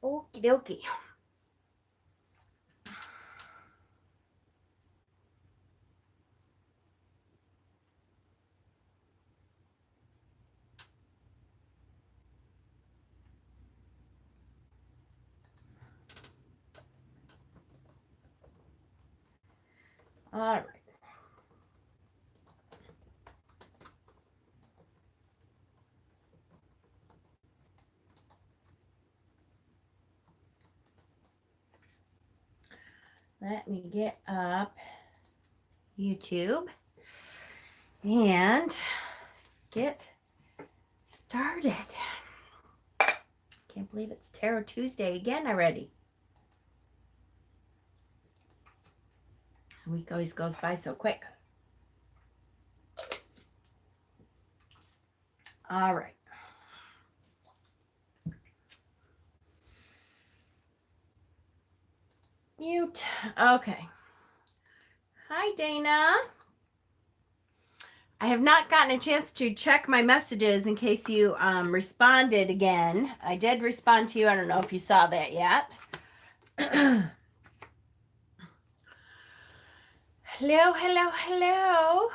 Okie dokie. All right. Let me get up YouTube and get started. Can't believe it's Tarot Tuesday again already. A week always goes by so quick. All right. Mute. Okay. Hi, Dana. I have not gotten a chance to check my messages in case you responded again. I did respond to you. I don't know if you saw that yet. Hello, hello, hello.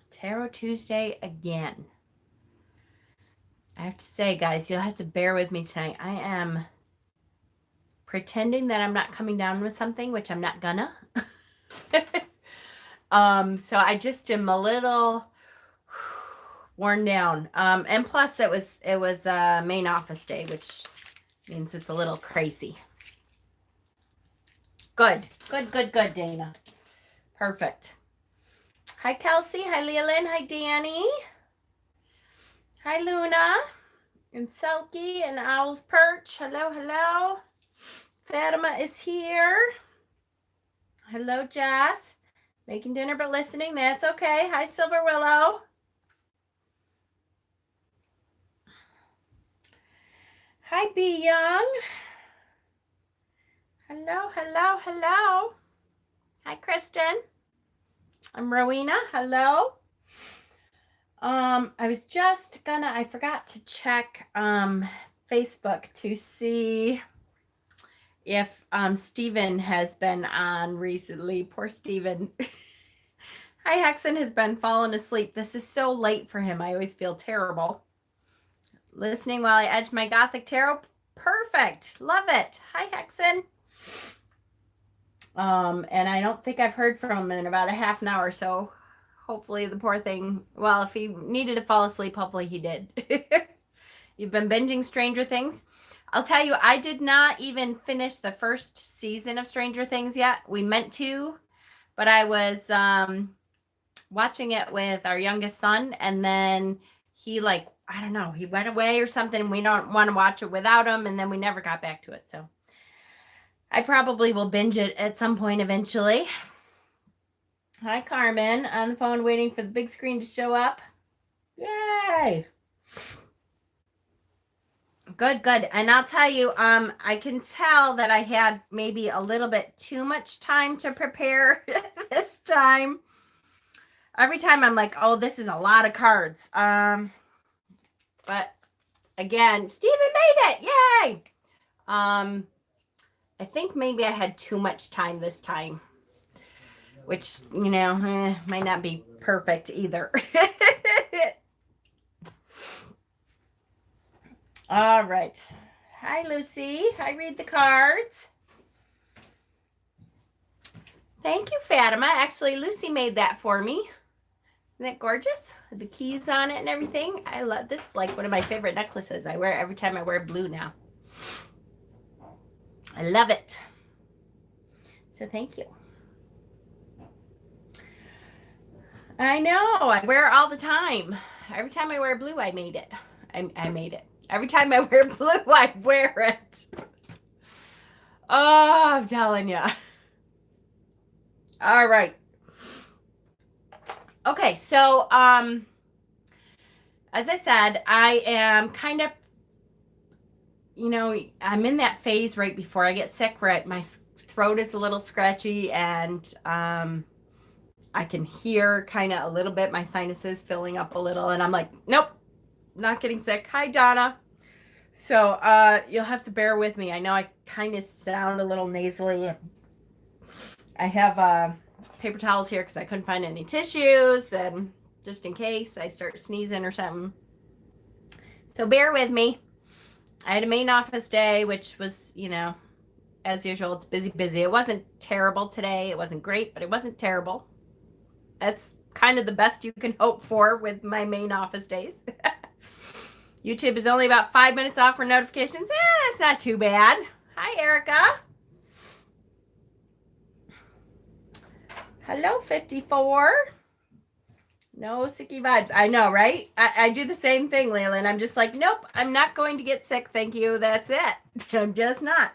Tarot Tuesday again. I have to say, guys, you'll have to bear with me tonight. I am pretending that I'm not coming down with something, which I'm not gonna. So I just am a little worn down. And plus it was main office day, which means it's a little crazy. Good, Dana. Perfect. Hi, Kelsey. Hi, Leland. Hi, Danny. Hi, Luna. And Selkie and Owl's Perch. Hello, hello. Fatima is here. Hello, Jess. Making dinner but listening. That's okay. Hi, Silver Willow. Hi, B Young. Hello, hello, hello. Hi, Kristen. I'm Rowena. Hello. I was just I forgot to check Facebook to see if Steven has been on recently. Poor Steven. Hi, Hexen has been falling asleep. This is so late for him. I always feel terrible. Listening while I edge my Gothic Tarot. Perfect. Love it. Hi, Hexen. And I don't think I've heard from him in about a half an hour, so hopefully the poor thing, well, if he needed to fall asleep, hopefully he did. You've been binging Stranger Things. I'll tell you, I did not even finish the first season of Stranger Things yet. We meant to, but I was watching it with our youngest son, and then he I don't know, he went away or something. We don't want to watch it without him, and then we never got back to it. So I probably will binge it at some point eventually. Hi, Carmen. On the phone waiting for the big screen to show up. Yay! Good. And I'll tell you, I can tell that I had maybe a little bit too much time to prepare this time. Every time I'm like, oh, this is a lot of cards. But again, Steven made it. Yay! I think maybe I had too much time this time, which, might not be perfect either. All right. Hi, Lucy. I read the cards. Thank you, Fatima. Actually, Lucy made that for me. Isn't that gorgeous? With the keys on it and everything. I love this. Like one of my favorite necklaces. I wear it every time I wear blue now. I love it. So thank you. I know. I wear it all the time. Every time I wear blue, I made it. I made it. Every time I wear blue, I wear it. Oh, I'm telling you. All right. Okay, so as I said, I am kind of, I'm in that phase right before I get sick, where my throat is a little scratchy, and I can hear kind of a little bit my sinuses filling up a little, and I'm like, nope, not getting sick. Hi, Donna. So you'll have to bear with me. I know I kind of sound a little nasally. I have paper towels here because I couldn't find any tissues, and just in case I start sneezing or something. So bear with me. I had a main office day, which was, as usual, it's busy. It wasn't terrible today. It wasn't great, but it wasn't terrible. That's kind of the best you can hope for with my main office days. YouTube is only about 5 minutes off for notifications. That's not too bad. Hi, Erica. Hello, 54. No sicky vibes. I know, right? I do the same thing, Leland. I'm just like, nope, I'm not going to get sick. Thank you. That's it. I'm just not.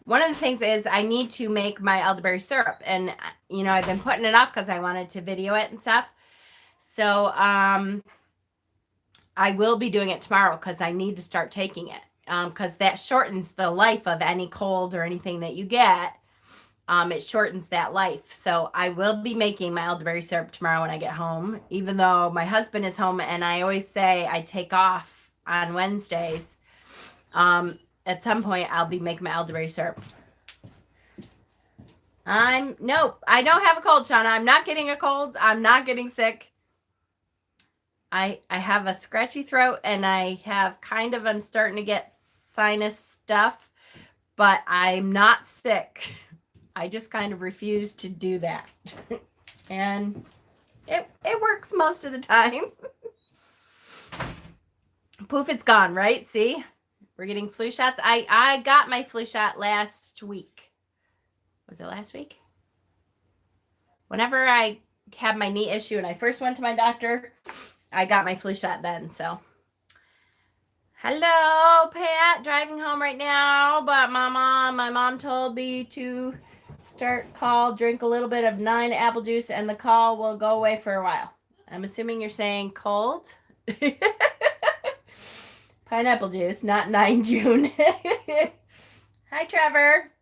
One of the things is I need to make my elderberry syrup. And, I've been putting it off because I wanted to video it and stuff. So I will be doing it tomorrow because I need to start taking it. Because that shortens the life of any cold or anything that you get. It shortens that life. So I will be making my elderberry syrup tomorrow when I get home, even though my husband is home, and I always say I take off on Wednesdays. At some point I'll be making my elderberry syrup. Nope, I don't have a cold, Shauna. I'm not getting a cold. I'm not getting sick. I have a scratchy throat, and I'm starting to get sinus stuff, but I'm not sick. I just kind of refuse to do that. And it works most of the time. Poof, it's gone, right? See? We're getting flu shots. I got my flu shot last week. Was it last week? Whenever I had my knee issue and I first went to my doctor, I got my flu shot then, so. Hello, Pat. Driving home right now, but my mom told me to drink a little bit of 9 apple juice, and the call will go away for a while. I'm assuming you're saying cold. Pineapple juice, not 9 June. Hi, Trevor.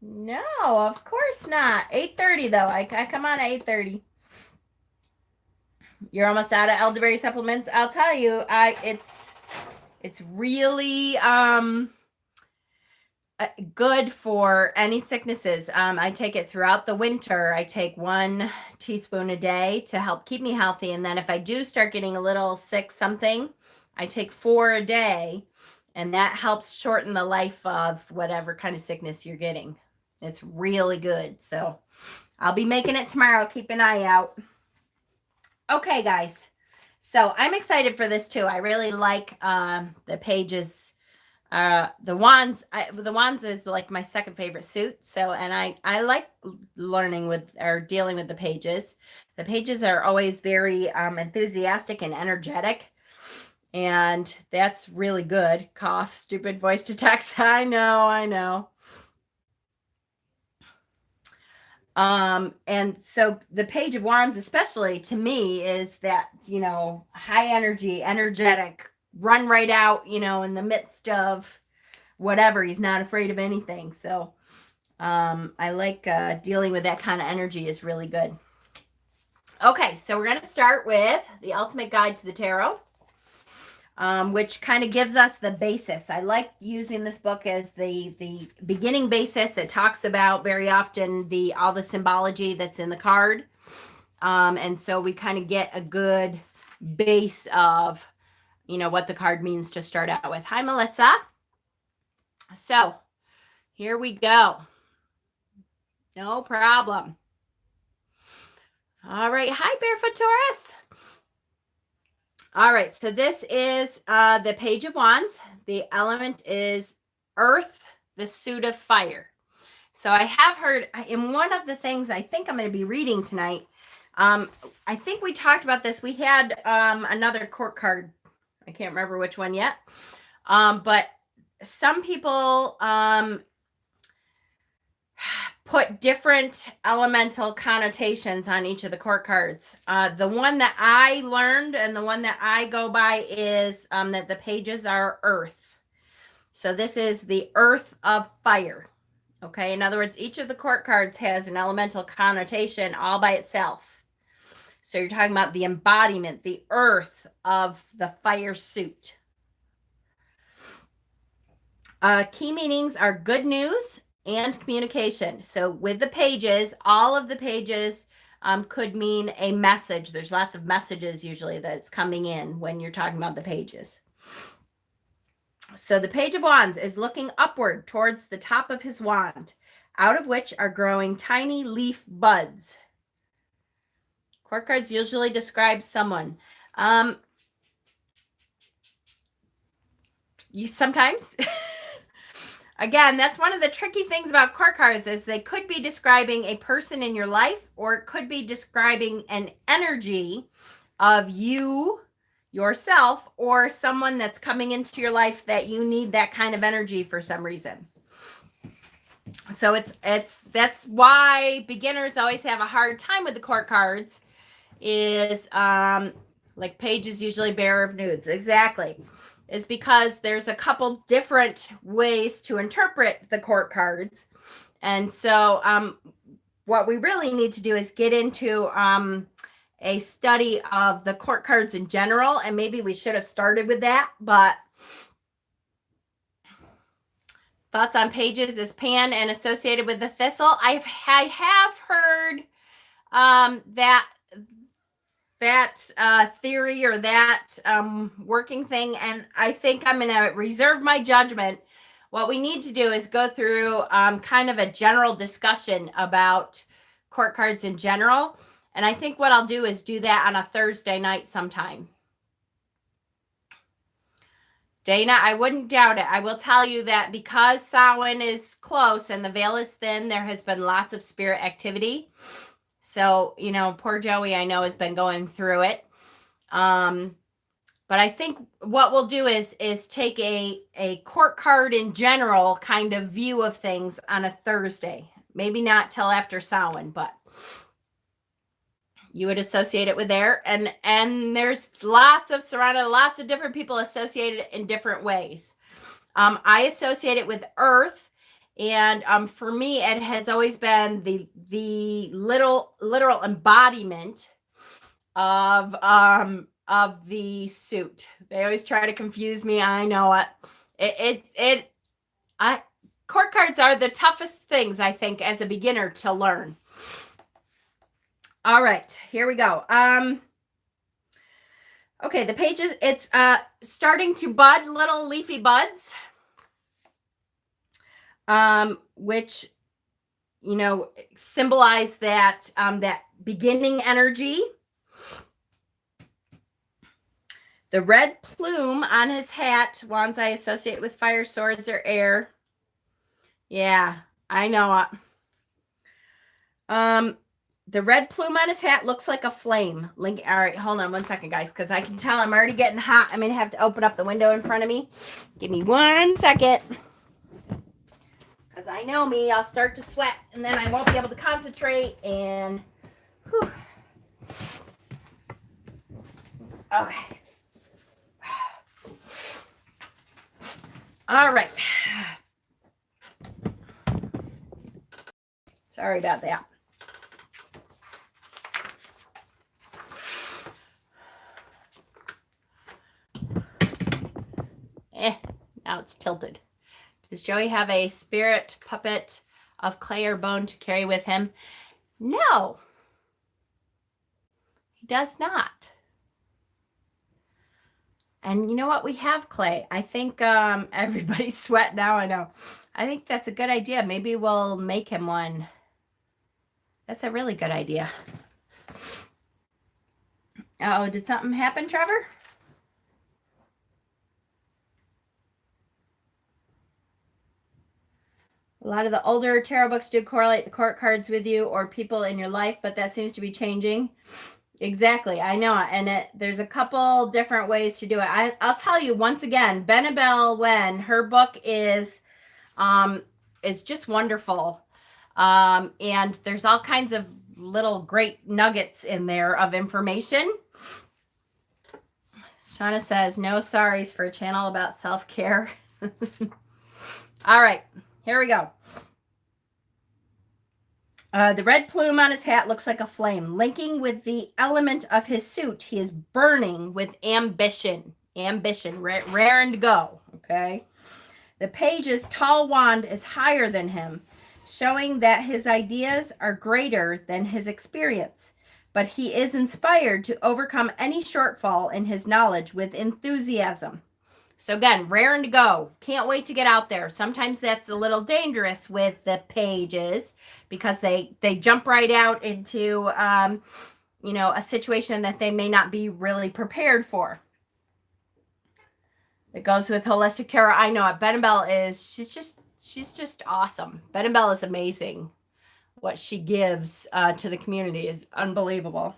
No, of course not. 8:30 though. I come on at 8:30. You're almost out of elderberry supplements. I'll tell you, it's really good for any sicknesses. I take it throughout the winter. I take 1 teaspoon a day to help keep me healthy. And then if I do start getting a little sick something, I take 4 a day, and that helps shorten the life of whatever kind of sickness you're getting. It's really good. So I'll be making it tomorrow. Keep an eye out. Okay, guys. So I'm excited for this too. I really like the pages. The wands is like my second favorite suit. So, and I like learning with or dealing with the pages. The pages are always very enthusiastic and energetic. And that's really good. Cough, stupid voice to text. I know. And so the Page of Wands, especially to me, is that, high energy, energetic, run right out, in the midst of whatever. He's not afraid of anything. So, I like, dealing with that kind of energy is really good. Okay. So we're going to start with the Ultimate Guide to the Tarot. Which kind of gives us the basis. I like using this book as the beginning basis. It talks about very often all the symbology that's in the card. And so we kind of get a good base of, what the card means to start out with. Hi, Melissa. So here we go. No problem. All right. Hi, Barefoot Taurus. All right, so this is the Page of Wands. The element is earth, the suit of fire. So I have heard in one of the things I think I'm going to be reading tonight, I think we talked about this. We had another court card. I can't remember which one yet. But some people put different elemental connotations on each of the court cards. The one that I learned and the one that I go by is that the pages are earth. So this is the earth of fire. Okay, in other words, each of the court cards has an elemental connotation all by itself. So you're talking about the embodiment, the earth of the fire suit. Key meanings are good news and communication. So with the pages, all of the pages could mean a message. There's lots of messages usually that's coming in when you're talking about the pages. So the Page of Wands is looking upward towards the top of his wand, out of which are growing tiny leaf buds. Court cards usually describe someone. You sometimes, again, that's one of the tricky things about court cards is they could be describing a person in your life, or it could be describing an energy of you, yourself, or someone that's coming into your life that you need that kind of energy for some reason. So that's why beginners always have a hard time with the court cards, is like Page is usually bearer of news. Exactly. Is because there's a couple different ways to interpret the court cards. And so what we really need to do is get into a study of the court cards in general. And maybe we should have started with that, but thoughts on Pages is Pan and associated with the thistle. I have heard that theory or that working thing, and I think I'm going to reserve my judgment. What we need to do is go through kind of a general discussion about court cards in general, and I think what I'll do is do that on a Thursday night sometime. Dana, I wouldn't doubt it. I will tell you that because Samhain is close and the veil is thin, there has been lots of spirit activity. So, you know, poor Joey, I know, has been going through it. But I think what we'll do is take a court card in general kind of view of things on a Thursday. Maybe not till after Samhain, but you would associate it with there. And there's lots of different people associated in different ways. I associate it with earth. And for me, it has always been the literal embodiment of the suit. They always try to confuse me. I know it. Court cards are the toughest things, I think, as a beginner to learn. All right, here we go. Okay, the pages. It's starting to bud, little leafy buds. Which, you know, symbolize that that beginning energy. The red plume on his hat, wands I associate with fire, swords, or air. Yeah, I know it. The red plume on his hat looks like a flame. All right, hold on one second, guys, because I can tell I'm already getting hot. I'm going to have to open up the window in front of me. Give me 1 second. Because I know me, I'll start to sweat, and then I won't be able to concentrate, and whew. Okay. All right. Sorry about that. Now it's tilted. Does Joey have a spirit puppet of clay or bone to carry with him? No, he does not. And you know what? We have clay. I think everybody's sweat now. I know. I think that's a good idea. Maybe we'll make him one. That's a really good idea. Oh, did something happen, Trevor? A lot of the older tarot books do correlate the court cards with you or people in your life, but that seems to be changing. Exactly. I know. And there's a couple different ways to do it. I'll tell you once again, Benebell Wen, her book is just wonderful. And there's all kinds of little great nuggets in there of information. Shauna says, no sorries for a channel about self-care. All right. Here we go. The red plume on his hat looks like a flame. Linking with the element of his suit, he is burning with ambition. Ambition, raring to go, okay? The page's tall wand is higher than him, showing that his ideas are greater than his experience. But he is inspired to overcome any shortfall in his knowledge with enthusiasm. So again, raring to go. Can't wait to get out there. Sometimes that's a little dangerous with the pages because they jump right out into a situation that they may not be really prepared for. It goes with Holistic Tarot. I know it. Benebell she's just awesome. Benebell is amazing. What she gives to the community is unbelievable.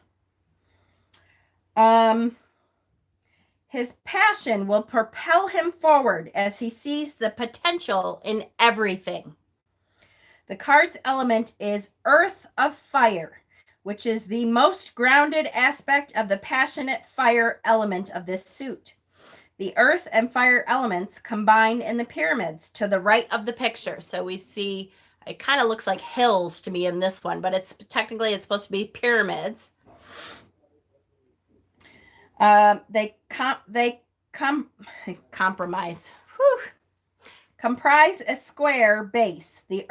His passion will propel him forward as he sees the potential in everything. The card's element is Earth of Fire, which is the most grounded aspect of the passionate fire element of this suit. The earth and fire elements combine in the pyramids to the right of the picture. So we see, it kind of looks like hills to me in this one, but it's supposed to be pyramids. They compromise. Whew. Comprise a square base. The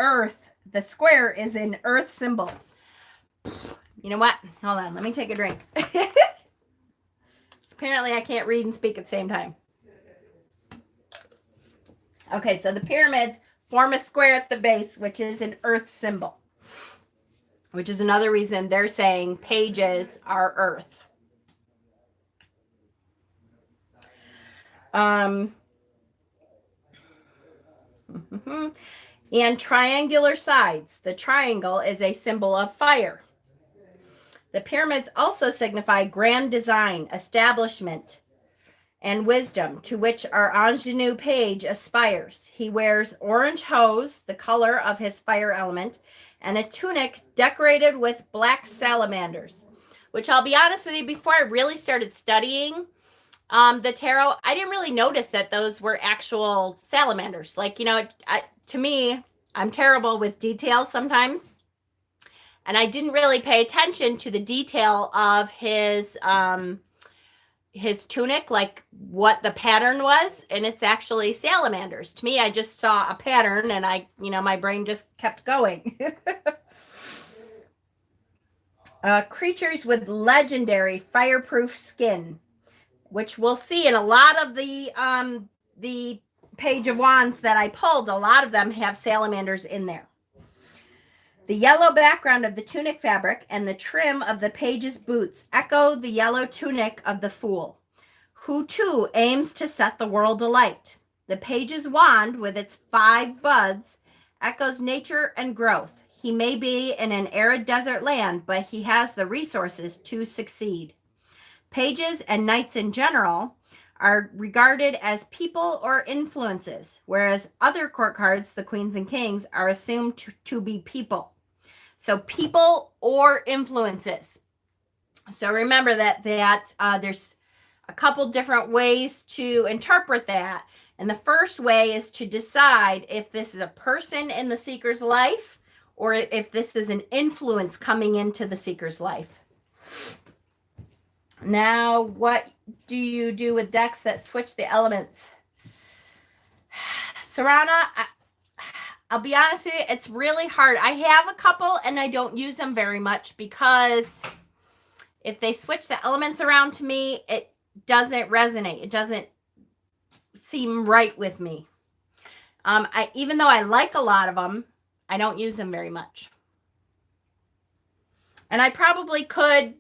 square is an earth symbol. You know what? Hold on. Let me take a drink. Apparently I can't read and speak at the same time. Okay, so the pyramids form a square at the base, which is an earth symbol, which is another reason they're saying pages are earth. And triangular sides. The triangle is a symbol of fire. The pyramids also signify grand design, establishment, and wisdom, to which our ingenue page aspires. He wears orange hose, the color of his fire element, and a tunic decorated with black salamanders, which I'll be honest with you, before I really started studying the tarot, I didn't really notice that those were actual salamanders. Like, to me, I'm terrible with details sometimes. And I didn't really pay attention to the detail of his tunic, like what the pattern was. And it's actually salamanders. To me, I just saw a pattern and my brain just kept going. Creatures with legendary fireproof skin, which we'll see in a lot of the Page of Wands that I pulled. A lot of them have salamanders in there. The yellow background of the tunic fabric and the trim of the page's boots echo the yellow tunic of the Fool, who too aims to set the world alight. The page's wand, with its 5 buds, echoes nature and growth. He may be in an arid desert land, but he has the resources to succeed. Pages and knights in general are regarded as people or influences, whereas other court cards, the queens and kings, are assumed to be people. So people or influences. So remember that there's a couple different ways to interpret that. And the first way is to decide if this is a person in the seeker's life or if this is an influence coming into the seeker's life. Now, what do you do with decks that switch the elements? Sarana, I'll be honest with you, it's really hard. I have a couple and I don't use them very much because if they switch the elements around to me, it doesn't resonate. It doesn't seem right with me. Even though I like a lot of them, I don't use them very much. And I probably could,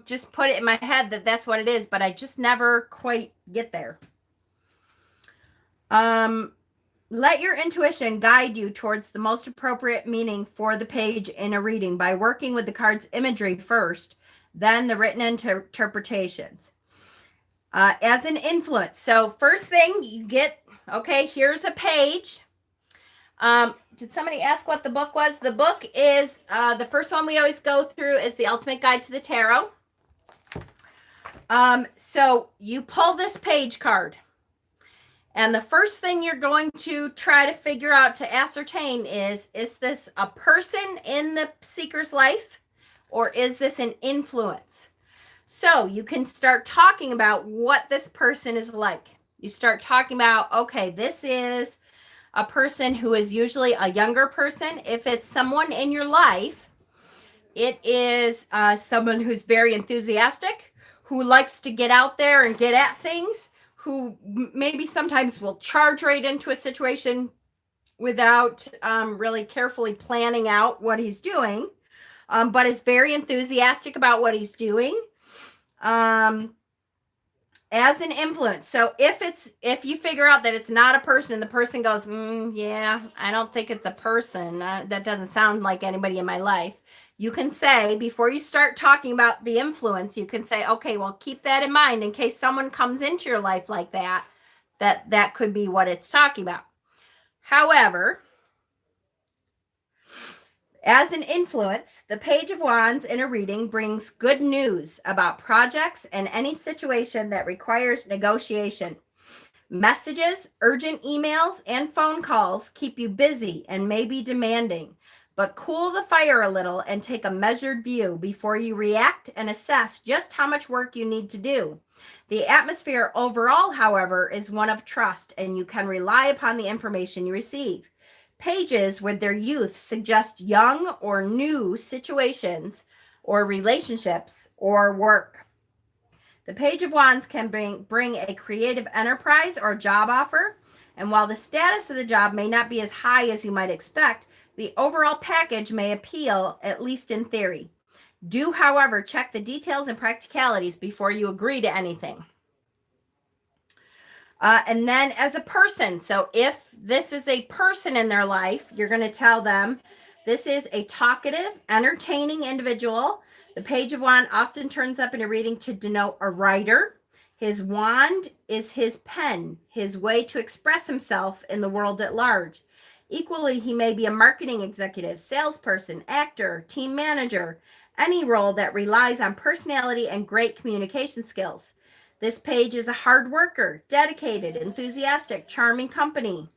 just put it in my head that that's what it is, but I just never quite get there. Let your intuition guide you towards the most appropriate meaning for the page in a reading by working with the card's imagery first, then the written interpretations. As an influence. So first thing you get, okay, here's a page. Did somebody ask what the book was? The book is, the first one we always go through is The Ultimate Guide to the Tarot. So you pull this page card. And the first thing you're going to try to figure out to ascertain is this a person in the seeker's life, or is this an influence? So you can start talking about what this person is like. You start talking about, okay, this is a person who is usually a younger person. If it's someone in your life, it is someone who's very enthusiastic, who likes to get out there and get at things, who maybe sometimes will charge right into a situation without really carefully planning out what he's doing, but is very enthusiastic about what he's doing. As an influence. So if you figure out that it's not a person and the person goes, yeah, I don't think it's a person. That doesn't sound like anybody in my life. You can say, before you start talking about the influence, you can say, okay, well, keep that in mind in case someone comes into your life like that, that could be what it's talking about. However, as an influence, the Page of Wands in a reading brings good news about projects and any situation that requires negotiation. Messages, urgent emails, and phone calls keep you busy and may be demanding, but cool the fire a little and take a measured view before you react and assess just how much work you need to do. The atmosphere overall, however, is one of trust, and you can rely upon the information you receive. Pages with their youth suggest young or new situations or relationships or work. The Page of Wands can bring a creative enterprise or job offer, and while the status of the job may not be as high as you might expect, the overall package may appeal, at least in theory. Do, however, check the details and practicalities before you agree to anything. And then as a person, so if this is a person in their life, you're going to tell them this is a talkative, entertaining individual. The Page of Wands often turns up in a reading to denote a writer. His wand is his pen, his way to express himself in the world at large. Equally, he may be a marketing executive, salesperson, actor, team manager, any role that relies on personality and great communication skills. This page is a hard worker, dedicated, enthusiastic, charming company.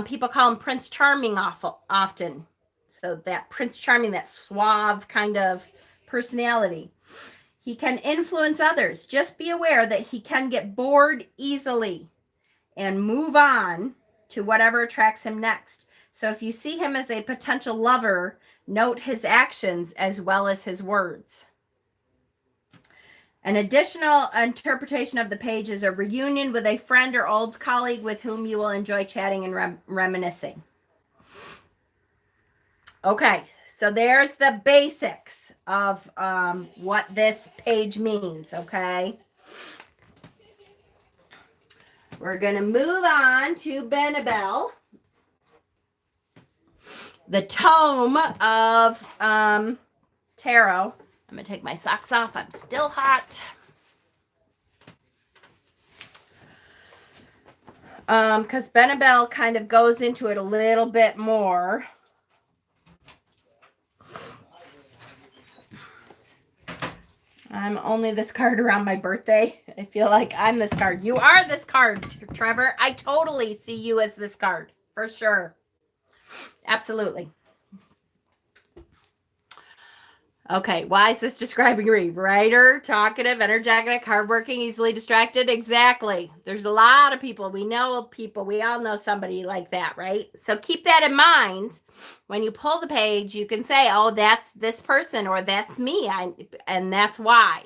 People call him Prince Charming often. So that Prince Charming, that suave kind of personality. He can influence others. Just be aware that he can get bored easily and move on to whatever attracts him next. So if you see him as a potential lover, note his actions as well as his words. An additional interpretation of the page is a reunion with a friend or old colleague with whom you will enjoy chatting and reminiscing. Okay, so there's the basics of what this page means, okay? We're going to move on to Benebell, the tome of tarot. I'm going to take my socks off. I'm still hot. Because Benebell kind of goes into it a little bit more. I'm only this card around my birthday. I feel like I'm this card. You are this card, Trevor. I totally see you as this card. For sure. Absolutely. Okay, why is this describing Reeve? Writer, talkative, energetic, hardworking, easily distracted. Exactly. There's a lot of people. We know people. We all know somebody like that, right? So keep that in mind. When you pull the page, you can say, oh, that's this person or that's me. And that's why.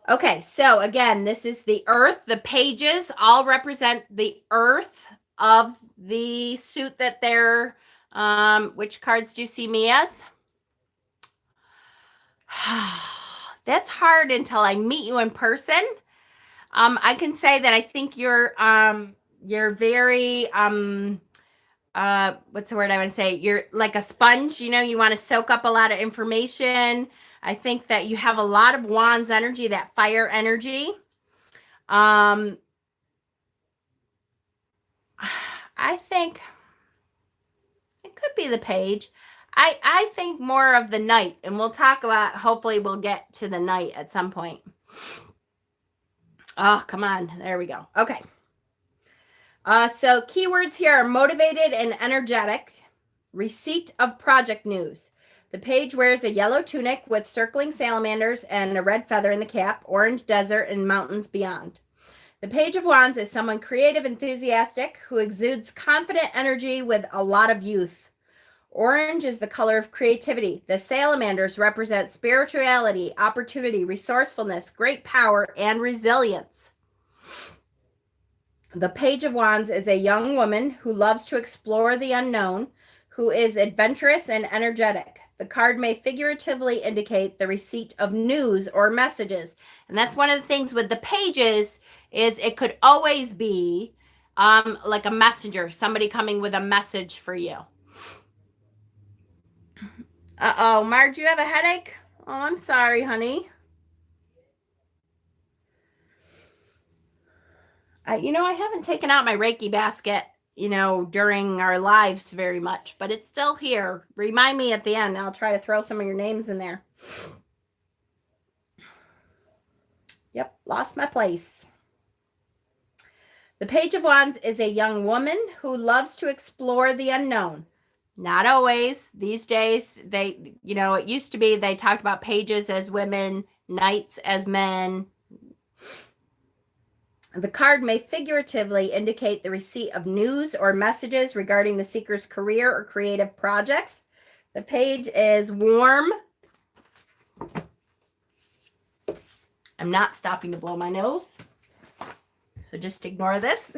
Okay, so again, this is the earth. The pages all represent the earth of the suit that they're... which cards do you see me as? That's hard until I meet you in person. I can say that I think you're very, what's the word I want to say? You're like a sponge, you want to soak up a lot of information. I think that you have a lot of Wands energy, that fire energy. I think could be the page. I think more of the Knight, and we'll talk about, hopefully we'll get to the Knight at some point. Oh, come on. There we go. Okay. So keywords here are motivated and energetic. Receipt of project news. The page wears a yellow tunic with circling salamanders and a red feather in the cap, orange desert and mountains beyond. The Page of Wands is someone creative, enthusiastic, who exudes confident energy with a lot of youth. Orange is the color of creativity. The salamanders represent spirituality, opportunity, resourcefulness, great power, and resilience. The Page of Wands is a young woman who loves to explore the unknown, who is adventurous and energetic. The card may figuratively indicate the receipt of news or messages. And that's one of the things with the pages is it could always be like a messenger, somebody coming with a message for you. Uh-oh, Marge, you have a headache? Oh, I'm sorry, honey. I haven't taken out my Reiki basket, during our lives very much, but it's still here. Remind me at the end. I'll try to throw some of your names in there. Yep, lost my place. The Page of Wands is a young woman who loves to explore the unknown. Not always. These days, it used to be they talked about pages as women, knights as men. The card may figuratively indicate the receipt of news or messages regarding the seeker's career or creative projects. The page is warm. I'm not stopping to blow my nose, so just ignore this.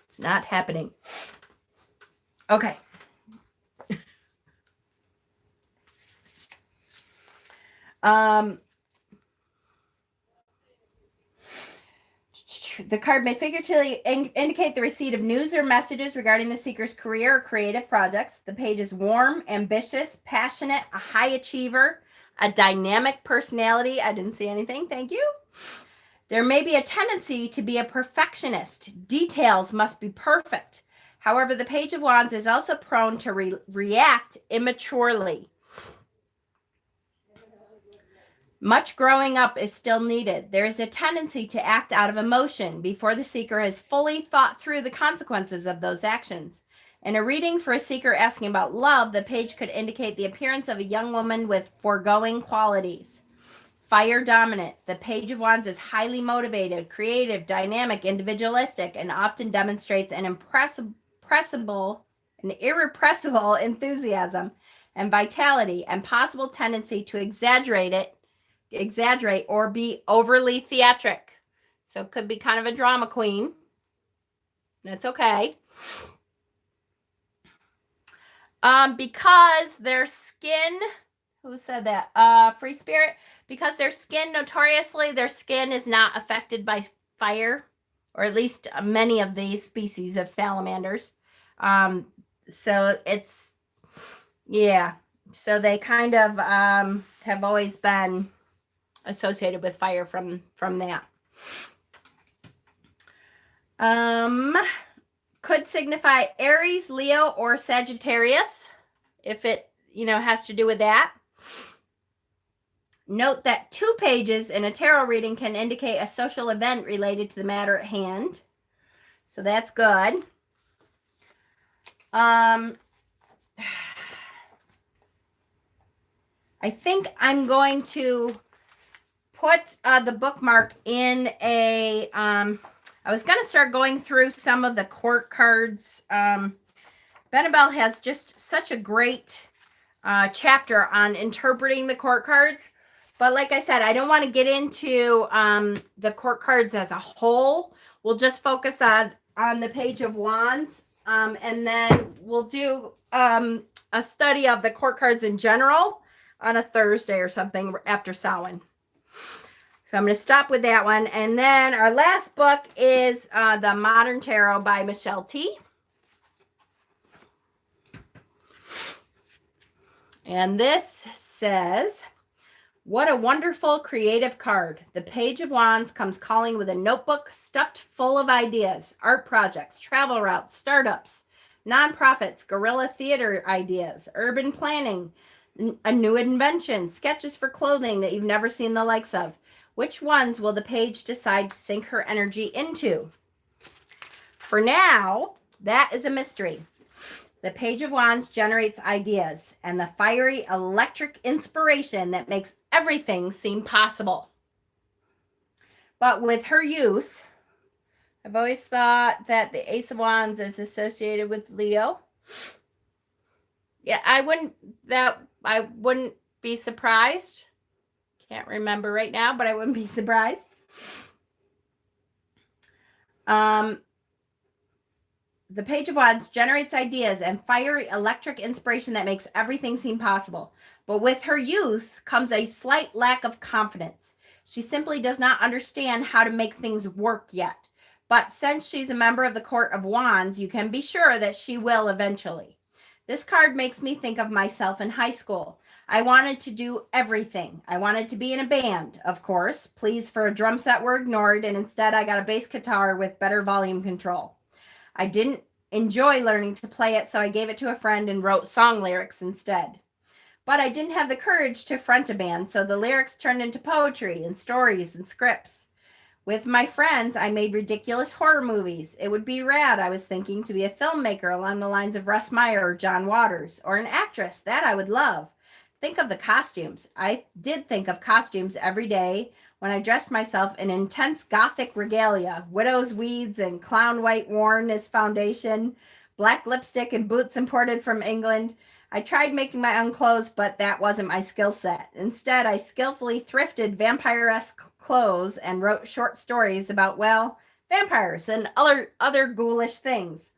It's not happening. Okay. The card may figuratively indicate the receipt of news or messages regarding the seeker's career or creative projects. The page is warm, ambitious, passionate, a high achiever, a dynamic personality. I didn't see anything. Thank you. There may be a tendency to be a perfectionist. Details must be perfect. However, the Page of Wands is also prone to react immaturely. Much growing up is still needed. There is a tendency to act out of emotion before the seeker has fully thought through the consequences of those actions. In a reading for a seeker asking about love, the page could indicate the appearance of a young woman with foregoing qualities. Fire dominant. The Page of Wands is highly motivated, creative, dynamic, individualistic, and often demonstrates an irrepressible enthusiasm and vitality and possible tendency to exaggerate or be overly theatric. So it could be kind of a drama queen. That's okay. Because their skin, who said that? Free Spirit. Because their skin is not affected by fire, or at least many of these species of salamanders. So it's, yeah. So they kind of have always been associated with fire from that. Could signify Aries, Leo, or Sagittarius, if it has to do with that. Note that 2 pages in a tarot reading can indicate a social event related to the matter at hand, so that's good. I think I'm going to put the bookmark in a, I was going to start going through some of the court cards. Benebell has just such a great chapter on interpreting the court cards. But like I said, I don't want to get into the court cards as a whole. We'll just focus on the Page of Wands. And then we'll do a study of the court cards in general on a Thursday or something after Samhain. So I'm going to stop with that one. And then our last book is The Modern Tarot by Michelle T. And this says, what a wonderful creative card. The Page of Wands comes calling with a notebook stuffed full of ideas, art projects, travel routes, startups, nonprofits, guerrilla theater ideas, urban planning, A new invention, sketches for clothing that you've never seen the likes of. Which ones will the page decide to sink her energy into? For now, that is a mystery. The Page of Wands generates ideas and the fiery electric inspiration that makes everything seem possible. But with her youth, I've always thought that the Ace of Wands is associated with Leo. Yeah, I wouldn't be surprised. Can't remember right now, but I wouldn't be surprised. The Page of Wands generates ideas and fiery electric inspiration that makes everything seem possible. But with her youth comes a slight lack of confidence. She simply does not understand how to make things work yet. But since she's a member of the Court of Wands, you can be sure that she will eventually. This card makes me think of myself in high school. I wanted to do everything. I wanted to be in a band, of course. Pleas for a drum set were ignored, and instead I got a bass guitar with better volume control. I didn't enjoy learning to play it, so I gave it to a friend and wrote song lyrics instead. But I didn't have the courage to front a band, so the lyrics turned into poetry and stories and scripts. With my friends, I made ridiculous horror movies. It would be rad, I was thinking, to be a filmmaker along the lines of Russ Meyer or John Waters, or an actress. That I would love. Think of the costumes. I did think of costumes every day when I dressed myself in intense gothic regalia, widow's weeds and clown white worn as foundation, black lipstick and boots imported from England. I tried making my own clothes, but that wasn't my skill set. Instead, I skillfully thrifted vampire-esque clothes and wrote short stories about, well, vampires and other ghoulish things.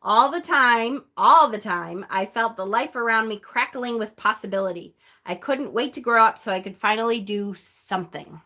All the time, I felt the life around me crackling with possibility. I couldn't wait to grow up so I could finally do something.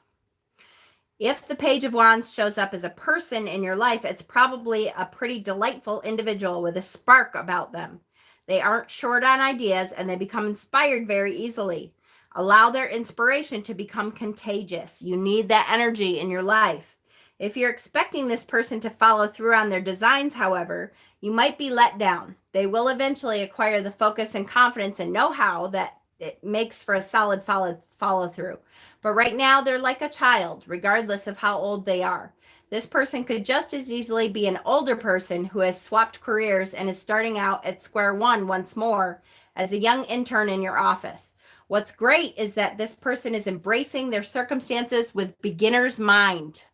If the Page of Wands shows up as a person in your life, it's probably a pretty delightful individual with a spark about them. They aren't short on ideas and they become inspired very easily. Allow their inspiration to become contagious. You need that energy in your life. If you're expecting this person to follow through on their designs, however, you might be let down. They will eventually acquire the focus and confidence and know-how that it makes for a solid follow-through. But right now, they're like a child, regardless of how old they are. This person could just as easily be an older person who has swapped careers and is starting out at square one once more as a young intern in your office. What's great is that this person is embracing their circumstances with beginner's mind.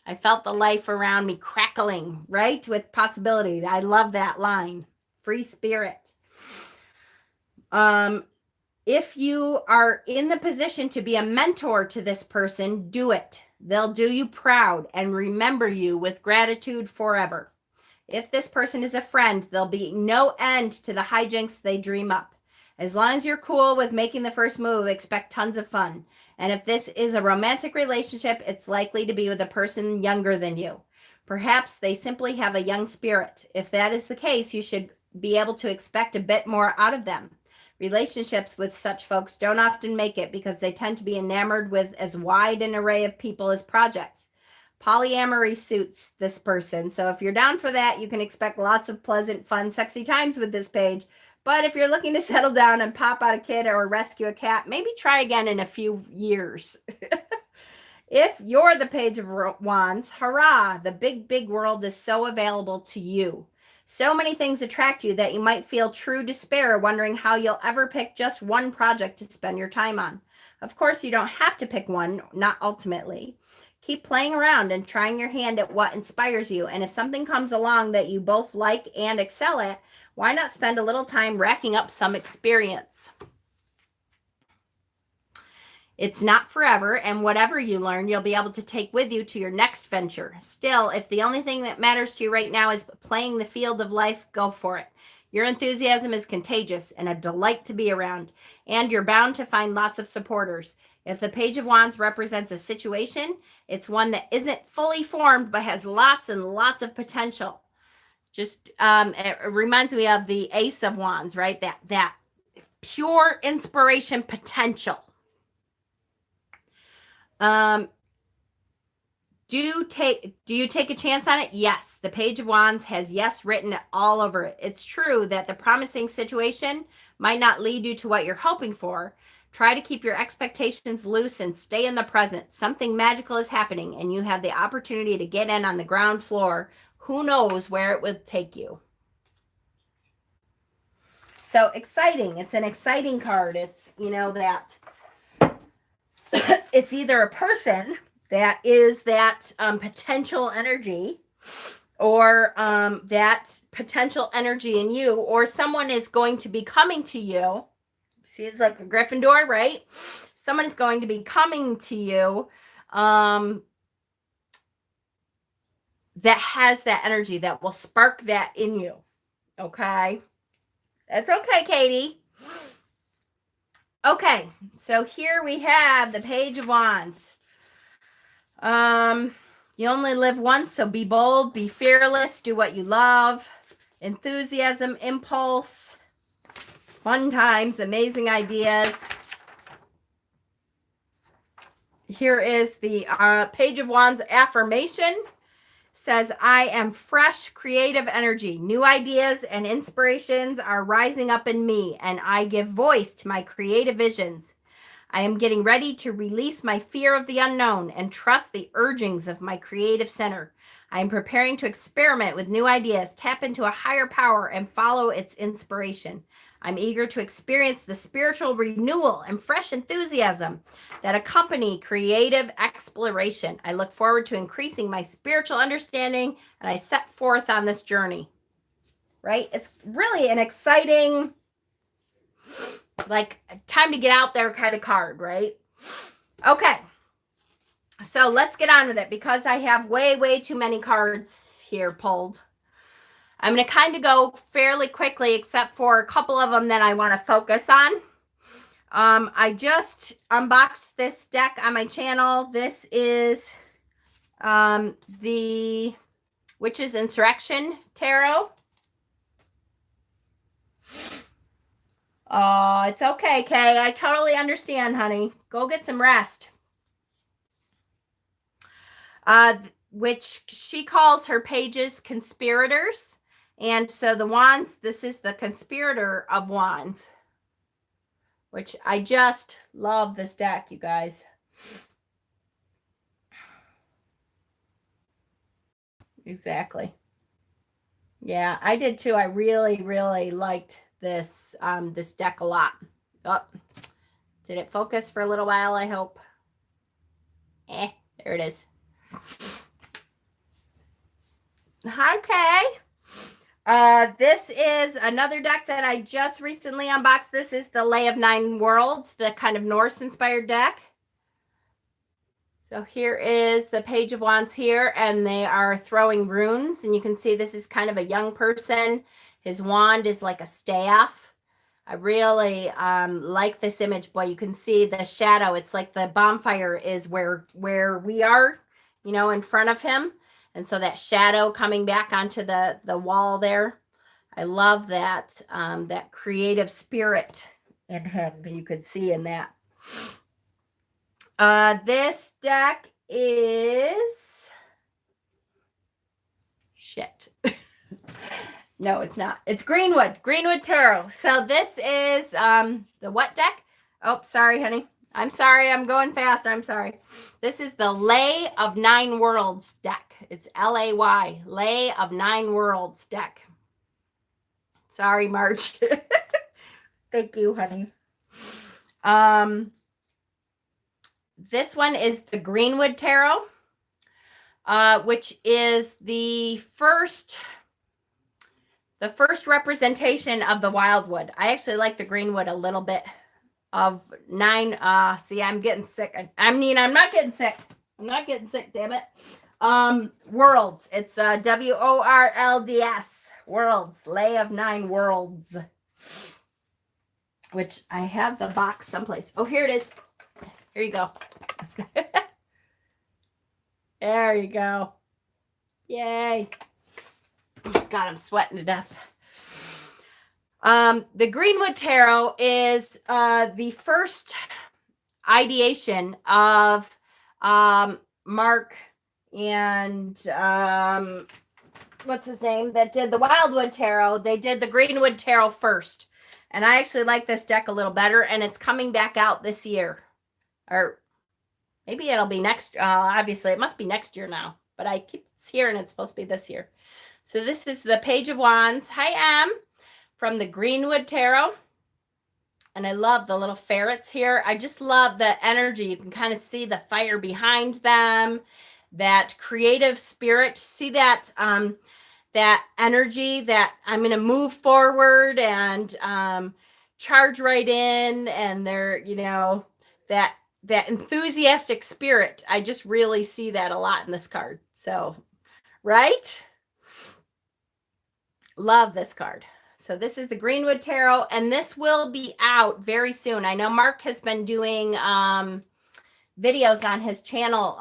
I felt the life around me crackling, right? With possibility. I love that line. Free spirit. If you are in the position to be a mentor to this person, do it. They'll do you proud and remember you with gratitude forever. If this person is a friend, there'll be no end to the hijinks they dream up. As long as you're cool with making the first move, expect tons of fun. And if this is a romantic relationship, it's likely to be with a person younger than you. Perhaps they simply have a young spirit. If that is the case, you should be able to expect a bit more out of them. Relationships with such folks don't often make it because they tend to be enamored with as wide an array of people as projects. Polyamory suits this person, so if you're down for that, you can expect lots of pleasant, fun, sexy times with this page. But if you're looking to settle down and pop out a kid or rescue a cat, maybe try again in a few years. If you're the Page of Wands, hurrah! The big, big world is so available to you. So many things attract you that you might feel true despair, wondering how you'll ever pick just one project to spend your time on. Of course, you don't have to pick one, not ultimately. Keep playing around and trying your hand at what inspires you. And if something comes along that you both like and excel at, why not spend a little time racking up some experience? It's not forever, and whatever you learn, you'll be able to take with you to your next venture. Still, if the only thing that matters to you right now is playing the field of life, go for it. Your enthusiasm is contagious and a delight to be around, and you're bound to find lots of supporters. If the Page of Wands represents a situation, it's one that isn't fully formed but has lots and lots of potential. Just it reminds me of the Ace of Wands, right? That pure inspiration potential. Do you take a chance on it? Yes. The Page of Wands has yes written all over it. It's true that the promising situation might not lead you to what you're hoping for. Try to keep your expectations loose and stay in the present. Something magical is happening and you have the opportunity to get in on the ground floor. Who knows where it will take you? So exciting. It's an exciting card. It's, you know, that it's either a person that is that potential energy, or that potential energy in you, or someone is going to be coming to you. She's like a Gryffindor, right? Someone is going to be coming to you that has that energy that will spark that in you. Okay? That's okay, Katie. Okay, so here we have the Page of Wands. You only live once, so be bold, be fearless, do what you love. Enthusiasm, impulse, fun times, amazing ideas. Here is the Page of Wands affirmation. Says, I am fresh, creative energy. New ideas and inspirations are rising up in me, and I give voice to my creative visions. I am getting ready to release my fear of the unknown and trust the urgings of my creative center. I am preparing to experiment with new ideas, tap into a higher power, and follow its inspiration. I'm eager to experience the spiritual renewal and fresh enthusiasm that accompany creative exploration. I look forward to increasing my spiritual understanding, and I set forth on this journey. Right? It's really an exciting, like, time to get out there kind of card, right? Okay. So let's get on with it, because I have way too many cards here pulled. I'm going to kind of go fairly quickly, except for a couple of them that I want to focus on. I just unboxed this deck on my channel. This is the Witch's Insurrection Tarot. Oh, it's okay, Kay. I totally understand, honey. Go get some rest. Which she calls her pages conspirators. And so the wands, this is the conspirator of wands, which I just love this deck, you guys. Exactly. Yeah, I did too. I really liked this this deck a lot. Oh, did it focus for a little while, I hope? There it is. Hi, Kay. This is another deck that I just recently unboxed. This is the Lay of Nine Worlds, the kind of Norse-inspired deck. So here is the Page of Wands here, and they are throwing runes. And you can see this is kind of a young person. His wand is like a staff. I really like this image. Boy, you can see the shadow. It's like the bonfire is where we are, you know, in front of him. And so that shadow coming back onto the wall there. I love that, that creative spirit in him. You could see in that. This deck is... Shit. No, it's not. It's Greenwood Tarot. So this is the what deck? Oh, sorry, honey. I'm sorry. I'm going fast. I'm sorry. This is the Lay of Nine Worlds deck. It's L-A-Y, Lay of Nine Worlds deck. Sorry, Marge. Thank you, honey. This one is the Greenwood Tarot, which is the first representation of the Wildwood. I actually like the Greenwood a little bit. Of nine, see, I'm getting sick. I'm not getting sick. I'm not getting sick, damn it. Worlds. It's W-O-R-L-D-S. Worlds. Lay of Nine Worlds. Which I have the box someplace. Oh, here it is. Here you go. There you go. Yay. God, I'm sweating to death. The Greenwood Tarot is the first ideation of Mark and what's his name that did the Wildwood Tarot. They did the Greenwood Tarot first, And I actually like this deck a little better, and it's coming back out this year. Or maybe it'll be next. Obviously, it must be next year now. But I keep hearing it's supposed to be this year. So this is the Page of Wands. Hi, Em, from the Greenwood Tarot. And I love the little ferrets here. I just love the energy. You can kind of see the fire behind them, that creative spirit. See that that energy that I'm going to move forward and charge right in, and they're, you know, that enthusiastic spirit. I just really see that a lot in this card. So, right? Love this card. So this is the Greenwood Tarot, and this will be out very soon. I know Mark has been doing videos on his channel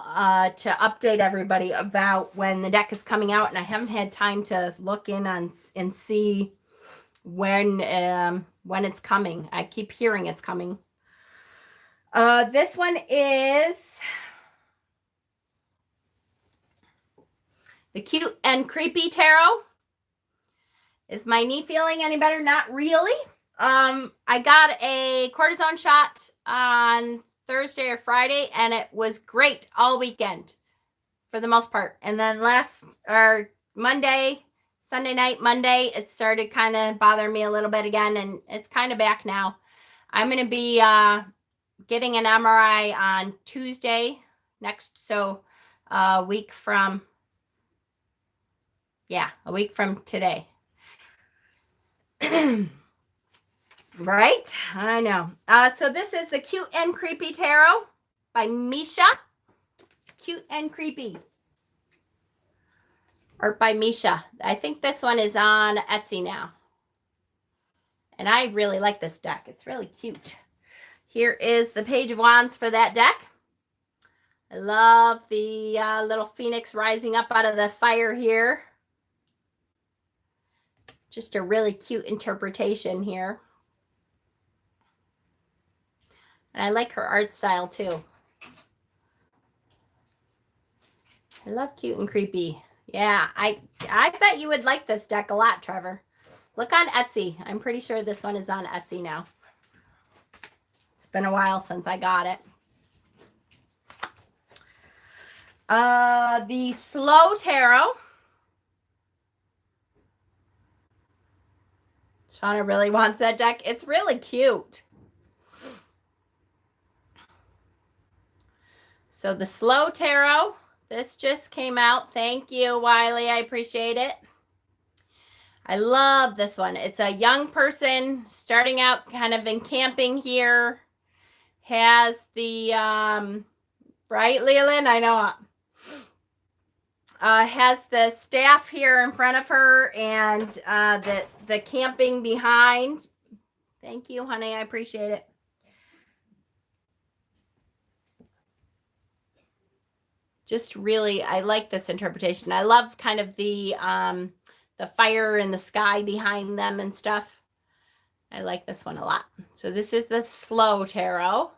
to update everybody about when the deck is coming out, and I haven't had time to look in on and see when it's coming. I keep hearing it's coming. This one is the Cute and Creepy Tarot. Is my knee feeling any better? Not really. I got a cortisone shot on Thursday or Friday, and it was great all weekend for the most part. And then Sunday night, Monday, it started kind of bothering me a little bit again, and it's kind of back now. I'm going to be getting an MRI on Tuesday next, so a week from today. Right? I know. So this is the Cute and Creepy Tarot by Misha. Cute and Creepy. Art by Misha. I think this one is on Etsy now. And I really like this deck. It's really cute. Here is the Page of Wands for that deck. I love the little phoenix rising up out of the fire here. Just a really cute interpretation here. And I like her art style too. I love Cute and Creepy. Yeah, I bet you would like this deck a lot, Trevor. Look on Etsy. I'm pretty sure this one is on Etsy now. It's been a while since I got it. The Slow Tarot. Shauna really wants that deck. It's really cute. So the Slow Tarot, this just came out. Thank you, Wiley. I appreciate it. I love this one. It's a young person starting out kind of in camping here. Has the, right, Leland? I know. Has the staff here in front of her and the camping behind. Thank you, honey. I appreciate it. Just really, I like this interpretation. I love kind of the fire in the sky behind them and stuff. I like this one a lot. So this is the Slow Tarot.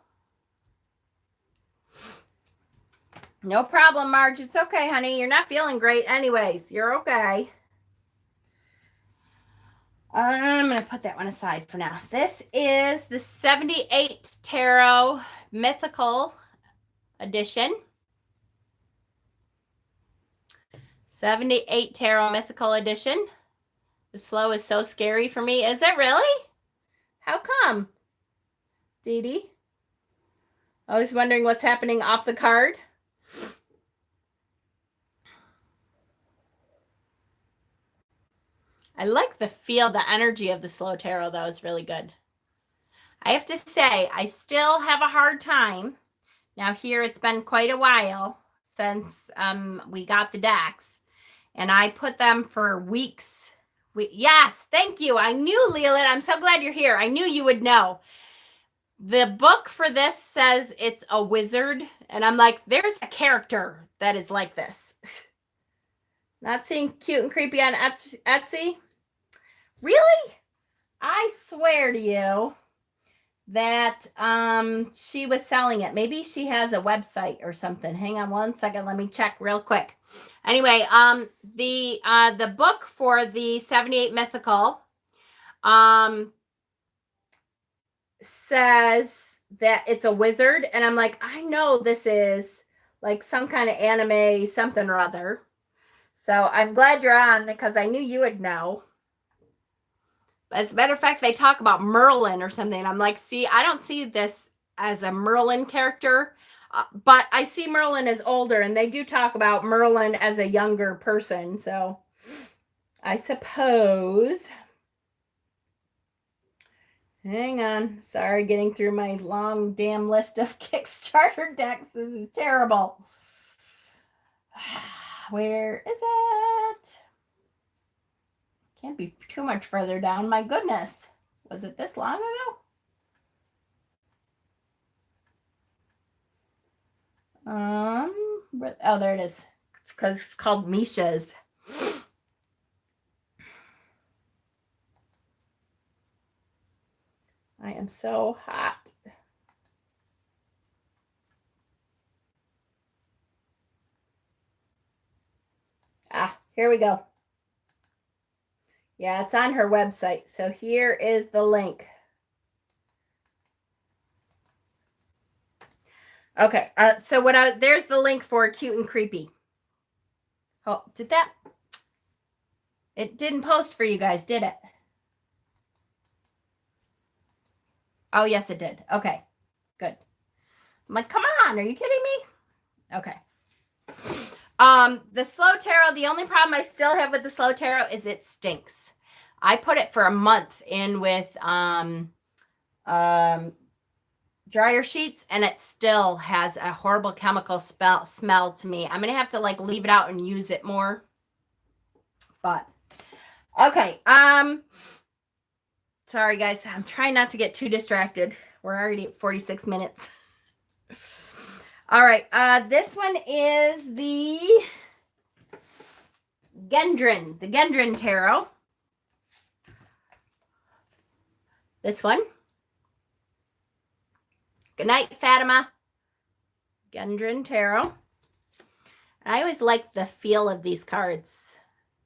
No problem, Marge. It's okay, honey. You're not feeling great anyways. You're okay. I'm going to put that one aside for now. This is the 78 Tarot Mythical Edition. 78 Tarot Mythical Edition. The Slow is so scary for me. Is it really? How come? Dee Dee? I was wondering what's happening off the card. I like the feel, the energy of the Slow Tarot, though. It's really good. I have to say, I still have a hard time. Now here, it's been quite a while since we got the decks. And I put them for weeks. Yes, thank you. I knew, Leland. I'm so glad you're here. I knew you would know. The book for this says it's a wizard. And I'm like, there's a character that is like this. Not seeing Cute and Creepy on Etsy? Really? I swear to you that she was selling it. Maybe she has a website or something. Hang on one second. Let me check real quick. Anyway, the book for the 78 Mythical, says that it's a wizard, and I'm like, I know this is like some kind of anime something or other. So I'm glad you're on because I knew you would know. As a matter of fact, they talk about Merlin or something. I'm like, see, I don't see this as a Merlin character, but I see Merlin as older, and they do talk about Merlin as a younger person. So I suppose. Hang on. Sorry, getting through my long damn list of Kickstarter decks. This is terrible. Where is it? Can't be too much further down. My goodness. Was it this long ago? Oh, there it is. It's because it's called Misha's. I am so hot. Here we go. Yeah, it's on her website. So here is the link. Okay, so there's the link for Cute and Creepy. Oh, did that? It didn't post for you guys, did it? Oh, yes, it did. Okay, good. I'm like, come on, are you kidding me? Okay. The Slow Tarot, the only problem I still have with the Slow Tarot is it stinks. I put it for a month in with dryer sheets, and it still has a horrible chemical smell to me. I'm gonna have to like leave it out and use it more. But okay, sorry guys, I'm trying not to get too distracted. We're already at 46 minutes. All right, this one is the Gendron Tarot. This one. Good night, Fatima. Gendron Tarot. I always like the feel of these cards.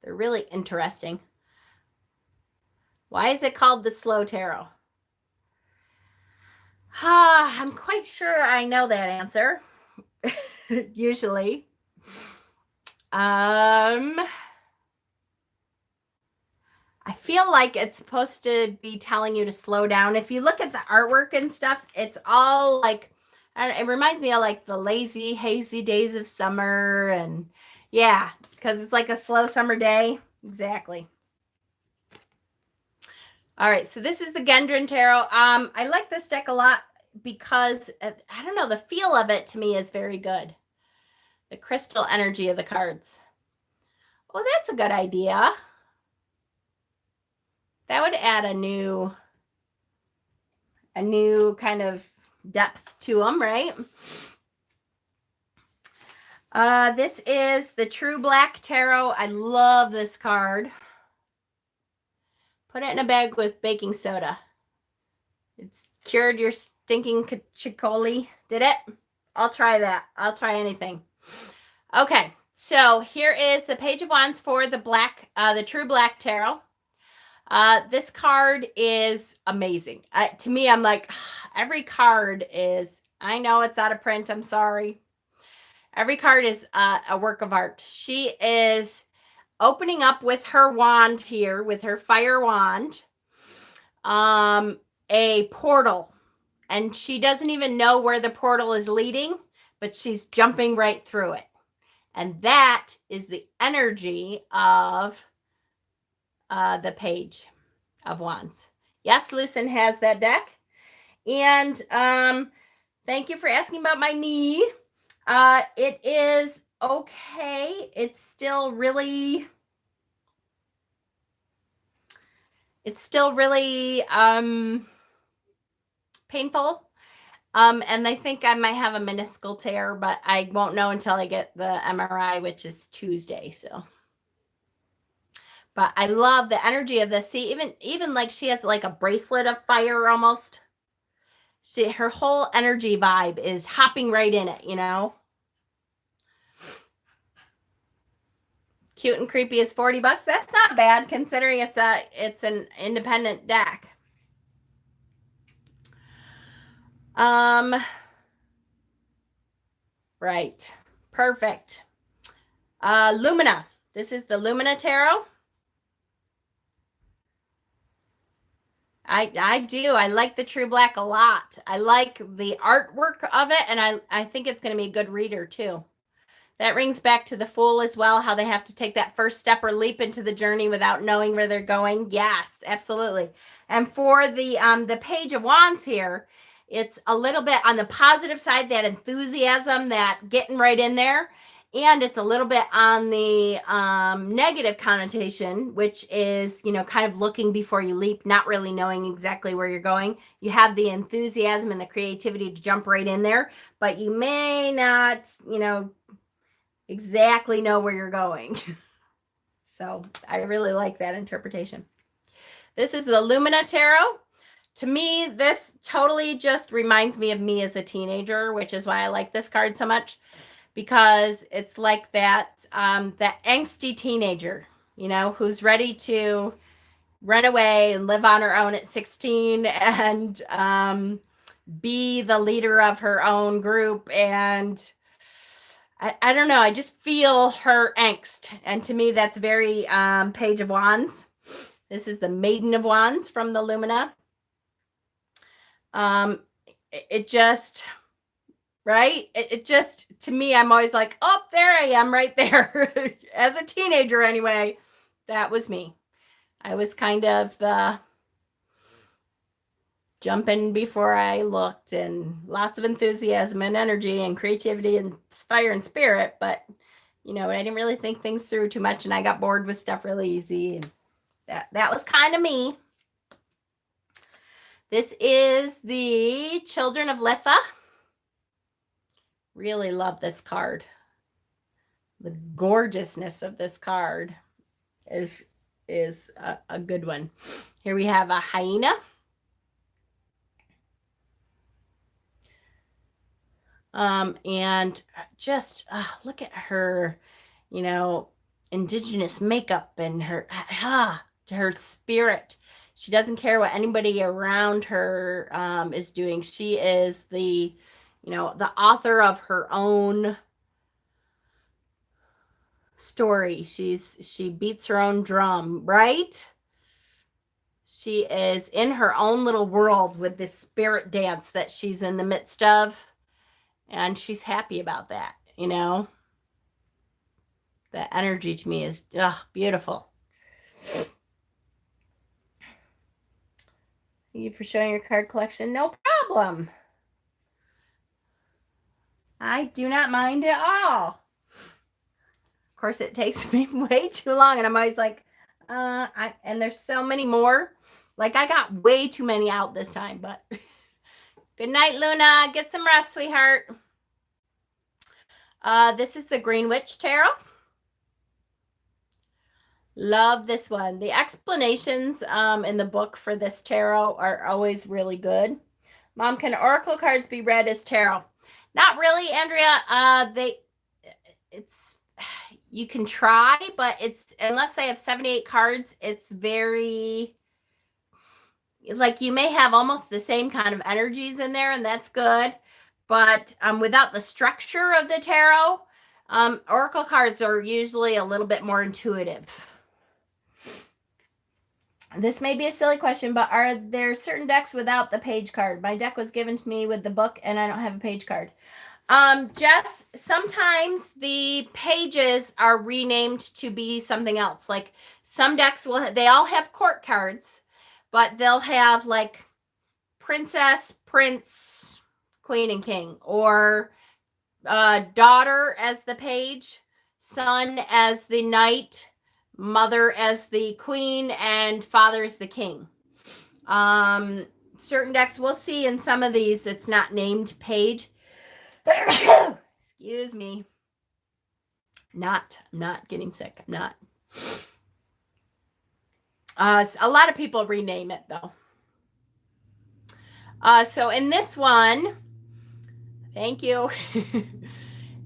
They're really interesting. Why is it called the Slow Tarot? I'm quite sure I know that answer. Usually. I feel like it's supposed to be telling you to slow down. If you look at the artwork and stuff, it's all like, it reminds me of like the lazy, hazy days of summer. And yeah, because it's like a slow summer day. Exactly. All right, so this is the Gendron Tarot. I like this deck a lot because, I don't know, the feel of it to me is very good. The crystal energy of the cards. Oh, that's a good idea. That would add a new kind of depth to them, right? This is the True Black Tarot. I love this card. Put it in a bag with baking soda. It's cured your stinking cachicoli. Did it? I'll try that. I'll try anything. Okay, so here is the Page of Wands for the True Black Tarot. This card is amazing. To me, I'm like, every card is, I know it's out of print. I'm sorry. Every card is a work of art. She is opening up with her wand here, with her fire wand, a portal. And she doesn't even know where the portal is leading, but she's jumping right through it. And that is the energy of the Page of Wands. Yes, Lucen has that deck. And thank you for asking about my knee. It is okay. It's still really painful. And I think I might have a meniscal tear, but I won't know until I get the MRI, which is Tuesday. So, but I love the energy of this. See, even like she has like a bracelet of fire almost. Her whole energy vibe is hopping right in it, you know. Cute and Creepy is $40. That's not bad considering it's an independent deck. Right. Perfect. Lumina. This is the Lumina Tarot. I do. I like the True Black a lot. I like the artwork of it, and I think it's going to be a good reader too. That rings back to the Fool as well, how they have to take that first step or leap into the journey without knowing where they're going. Yes, absolutely. And for the Page of Wands here, it's a little bit on the positive side, that enthusiasm, that getting right in there. And it's a little bit on the negative connotation, which is, kind of looking before you leap, not really knowing exactly where you're going. You have the enthusiasm and the creativity to jump right in there, but you may not, exactly know where you're going. So I really like that interpretation. This is the Lumina Tarot. To me, this totally just reminds me of me as a teenager, which is why I like this card so much, because it's like that angsty teenager, who's ready to run away and live on her own at 16 and be the leader of her own group. And I don't know, I just feel her angst. And to me, that's very Page of Wands. This is the Maiden of Wands from the Lumina. It just, right? It just, to me, I'm always like, oh, there I am right there. As a teenager anyway, that was me. I was kind of the jumping before I looked, and lots of enthusiasm and energy and creativity and fire and spirit. But, I didn't really think things through too much, and I got bored with stuff really easy. And that was kind of me. This is the Children of Letha. Really love this card. The gorgeousness of this card is a good one. Here we have a hyena. And just look at her, indigenous makeup and her spirit. She doesn't care what anybody around her is doing. She is the author of her own story. She beats her own drum, right? She is in her own little world with this spirit dance that she's in the midst of. And she's happy about that, That energy to me is beautiful. Thank you for showing your card collection. No problem. I do not mind at all. Of course, it takes me way too long, and I'm always like, and there's so many more. Like, I got way too many out this time, but good night, Luna. Get some rest, sweetheart. This is the Green Witch Tarot. Love this one. The explanations in the book for this tarot are always really good. Mom, can oracle cards be read as tarot? Not really, Andrea. You can try, but it's, unless they have 78 cards, it's very, like, you may have almost the same kind of energies in there, and that's good. But without the structure of the tarot, oracle cards are usually a little bit more intuitive. This may be a silly question, but are there certain decks without the page card? My deck was given to me with the book, and I don't have a page card. Jess, sometimes the pages are renamed to be something else. Like, some decks they all have court cards, but they'll have like princess, prince, queen, and king, or daughter as the page, son as the knight, mother as the queen, and father as the king. Certain decks, we'll see in some of these, it's not named page. Excuse me. I'm not getting sick. I'm not. A lot of people rename it though. So in this one, thank you.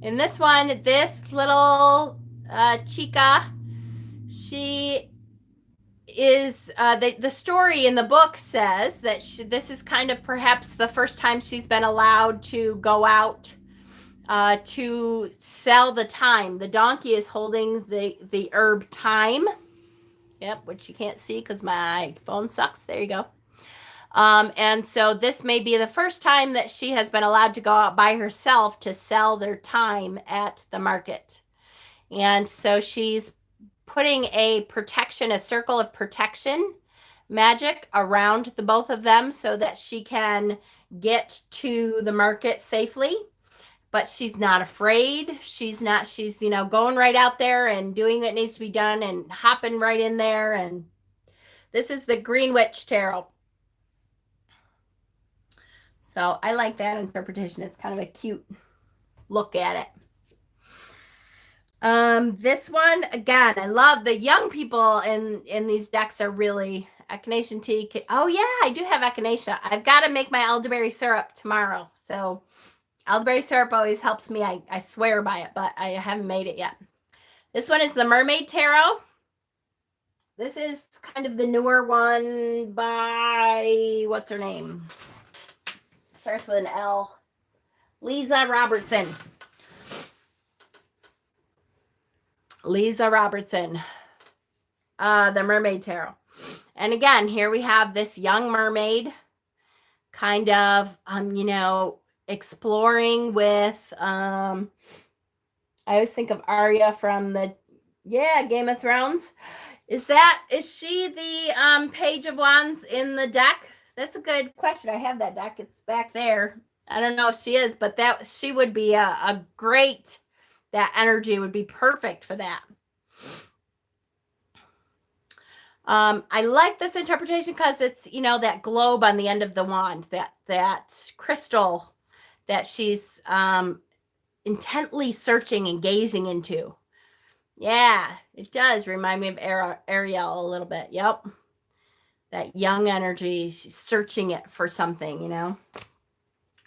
In this one, this little chica, she is the story in the book says that this is kind of perhaps the first time she's been allowed to go out to sell the thyme. The donkey is holding the herb thyme. Yep, which you can't see because my phone sucks. There you go. And so this may be the first time that she has been allowed to go out by herself to sell their thyme at the market. And so she's putting a circle of protection magic around the both of them so that she can get to the market safely. But she's not afraid. She's going right out there and doing what needs to be done and hopping right in there. And this is the Green Witch Tarot. So I like that interpretation. It's kind of a cute look at it. This one, again, I love the young people in these decks are really Echinacea tea. Oh yeah, I do have Echinacea. I've got to make my elderberry syrup tomorrow. So elderberry syrup always helps me. I swear by it, but I haven't made it yet. This one is the Mermaid Tarot. This is kind of the newer one by, what's her name? Starts with an L. Lisa Robertson. Lisa Robertson. The Mermaid Tarot. And again, here we have this young mermaid kind of, exploring with, I always think of Arya from Game of Thrones. Is she the Page of Wands in the deck? That's a good question. I have that deck. It's back there. I don't know if she is, but she would be a great, that energy would be perfect for that. I like this interpretation because it's, that globe on the end of the wand, that crystal that she's intently searching and gazing into. Yeah, it does remind me of Ariel a little bit. Yep. That young energy, she's searching it for something, I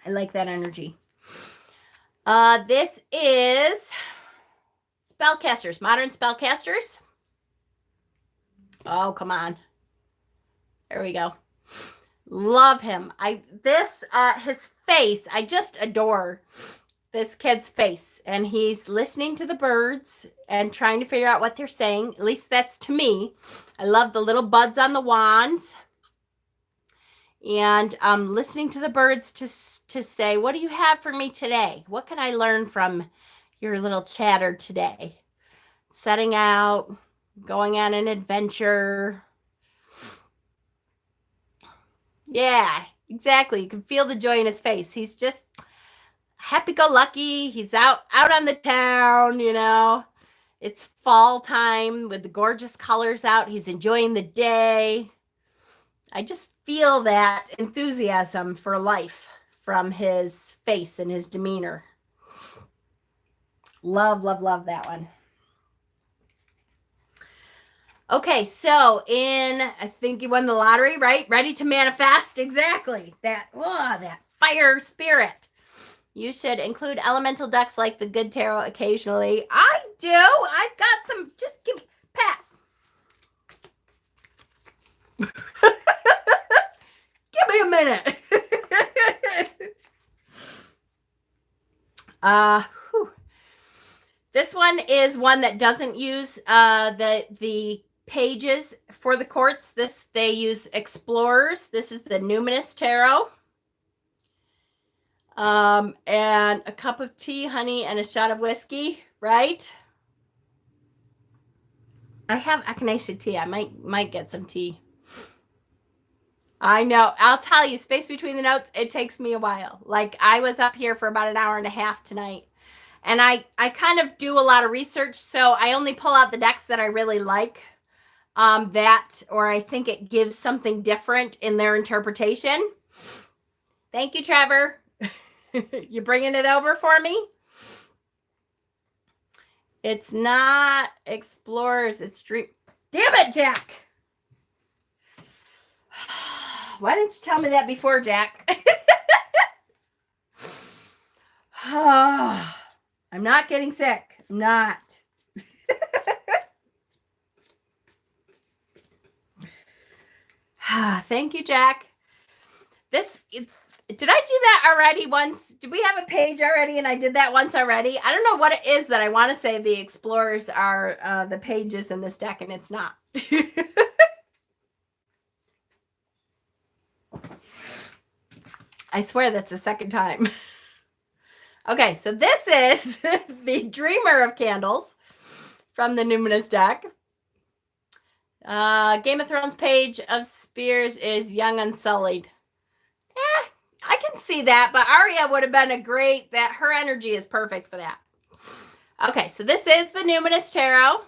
like that energy. This is spellcasters, modern spellcasters. Oh, come on. There we go. Love him. His face, I just adore this kid's face. And he's listening to the birds and trying to figure out what they're saying. At least that's to me. I love the little buds on the wands. And listening to the birds to say, what do you have for me today? What can I learn from your little chatter today? Setting out, going on an adventure. Yeah, exactly. You can feel the joy in his face. He's just happy-go-lucky. He's out on the town, It's fall time with the gorgeous colors out. He's enjoying the day. I just feel that enthusiasm for life from his face and his demeanor. Love, love, love that one. Okay, so I think you won the lottery, right? Ready to manifest? Exactly. That fire spirit. You should include elemental decks like the Good Tarot occasionally. I do. I've got some. Just give Pat. Give me a minute. This one is one that doesn't use the pages for the courts. They use explorers. This is the Numinous Tarot. And a cup of tea, honey, and a shot of whiskey, right? I have Echinacea tea. I might get some tea. I know. I'll tell you, space between the notes, it takes me a while. Like, I was up here for about an hour and a half tonight. And I kind of do a lot of research, so I only pull out the decks that I really like. Or I think it gives something different in their interpretation. Thank you, Trevor. You bringing it over for me? It's not explorers, it's dream. Damn it, Jack. Why didn't you tell me that before, Jack? I'm not getting sick. I'm not. Thank you, Jack. Did I do that already once? Did we have a page already and I did that once already? I don't know what it is that I want to say the explorers are the pages in this deck, and it's not. I swear that's the second time. Okay, so this is the Dreamer of Candles from the Numinous deck. Game of Thrones Page of Spears is Young Unsullied. I can see that, but Arya would have been her energy is perfect for that. Okay, so this is the Numinous Tarot.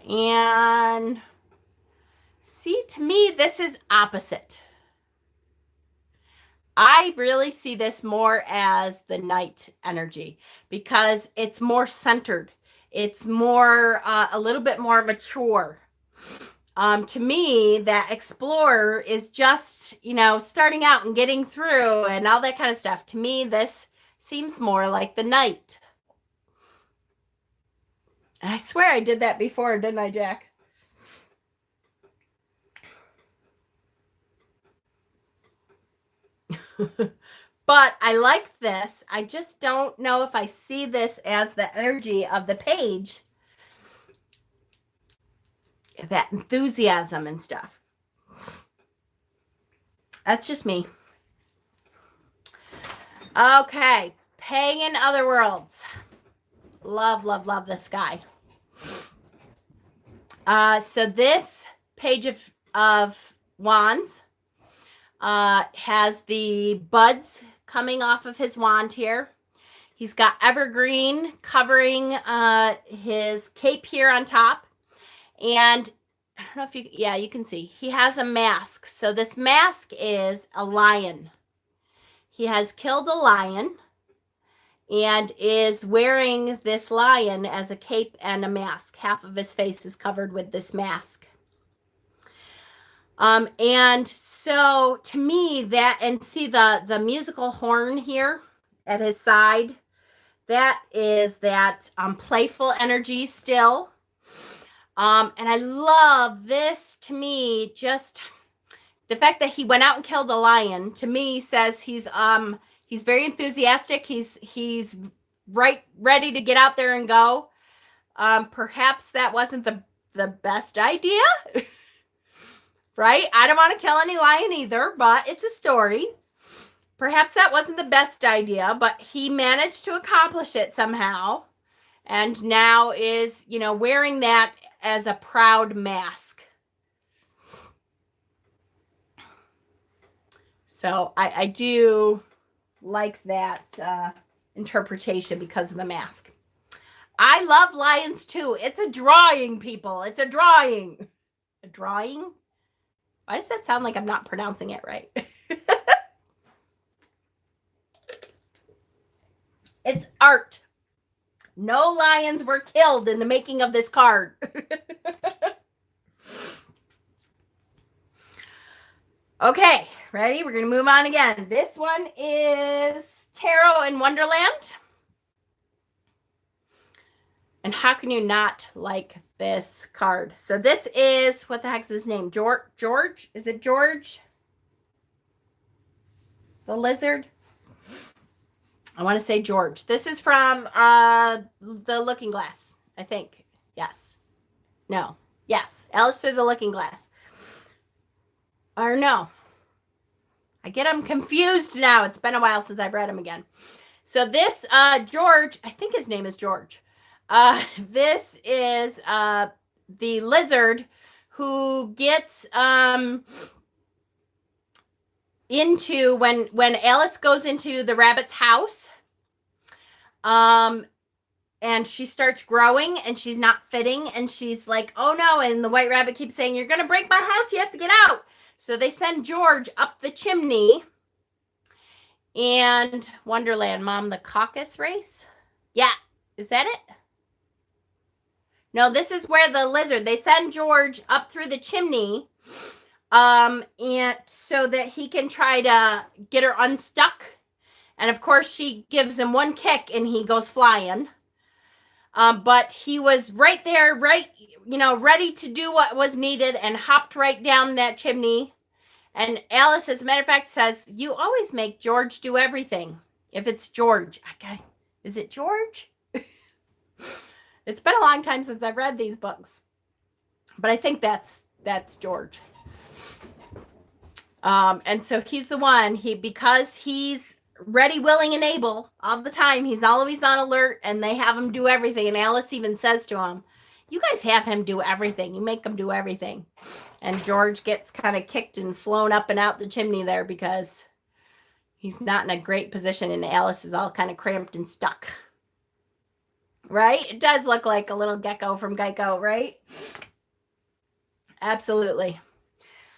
And see, to me, this is opposite. I really see this more as the Knight energy because it's more centered. It's more, a little bit more mature. To me, that Explorer is just, starting out and getting through and all that kind of stuff. To me, this seems more like the Knight. And I swear I did that before, didn't I, Jack? But I like this. I just don't know if I see this as the energy of the page. That enthusiasm and stuff. That's just me. Okay. Pagan Otherworlds. Love, love, love this guy. So this page of wands has the buds coming off of his wand here. He's got evergreen covering his cape here on top. And I don't know if you can see. He has a mask. So this mask is a lion. He has killed a lion and is wearing this lion as a cape and a mask. Half of his face is covered with this mask. And so to me that, and see the musical horn here at his side, that is that playful energy still. And I love this. To me, just the fact that he went out and killed a lion, to me says he's very enthusiastic. He's ready to get out there and go. Perhaps that wasn't the best idea. Right? I don't want to kill any lion either, but it's a story. Perhaps that wasn't the best idea, but he managed to accomplish it somehow. And now is, wearing that as a proud mask. So I do like that interpretation because of the mask. I love lions too. It's a drawing, people. It's a drawing. A drawing? Why does that sound like I'm not pronouncing it right? It's art. No lions were killed in the making of this card. Okay, ready? We're going to move on again. This one is Tarot in Wonderland. And how can you not like this card? So this is, what the heck's his name? George? Is it George? The lizard? I want to say George. This is from The Looking Glass, I think. Yes. No. Yes. Alice Through the Looking Glass. Or no. I get them confused now. It's been a while since I've read them again. So this George, I think his name is George. This is the lizard who gets into when Alice goes into the rabbit's house, and she starts growing and she's not fitting and she's like, oh no, and the white rabbit keeps saying, you're gonna break my house, you have to get out. So they send George up the chimney. And Wonderland, Mom, the caucus race? Yeah, is that it? No, this is where the lizard, they send George up through the chimney, and so that he can try to get her unstuck. And of course, she gives him one kick and he goes flying. But he was right there, right, ready to do what was needed and hopped right down that chimney. And Alice, as a matter of fact, says, you always make George do everything. If it's George, is it George? It's been a long time since I've read these books, but I think that's George. And so he's the one, because he's ready, willing, and able all the time. He's always on alert, and they have him do everything. And Alice even says to him, you guys have him do everything. You make him do everything. And George gets kind of kicked and flown up and out the chimney there because he's not in a great position, and Alice is all kind of cramped and stuck. Right? It does look like a little gecko from Geico, right? Absolutely.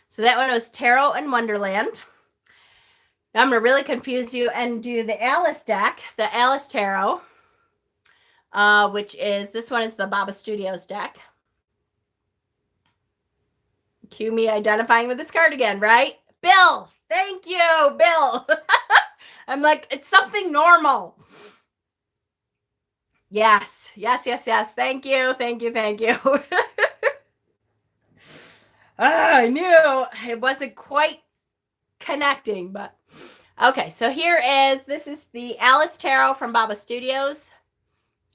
So that one was Tarot and Wonderland. Now I'm going to really confuse you and do the Alice deck, the Alice Tarot, which is, this one is the Baba Studios deck. Cue me identifying with this card again, right? Bill, thank you, Bill. I'm like, it's something normal. Yes. Thank you. I knew it wasn't quite connecting, but okay. So this is the Alice Tarot from Baba Studios.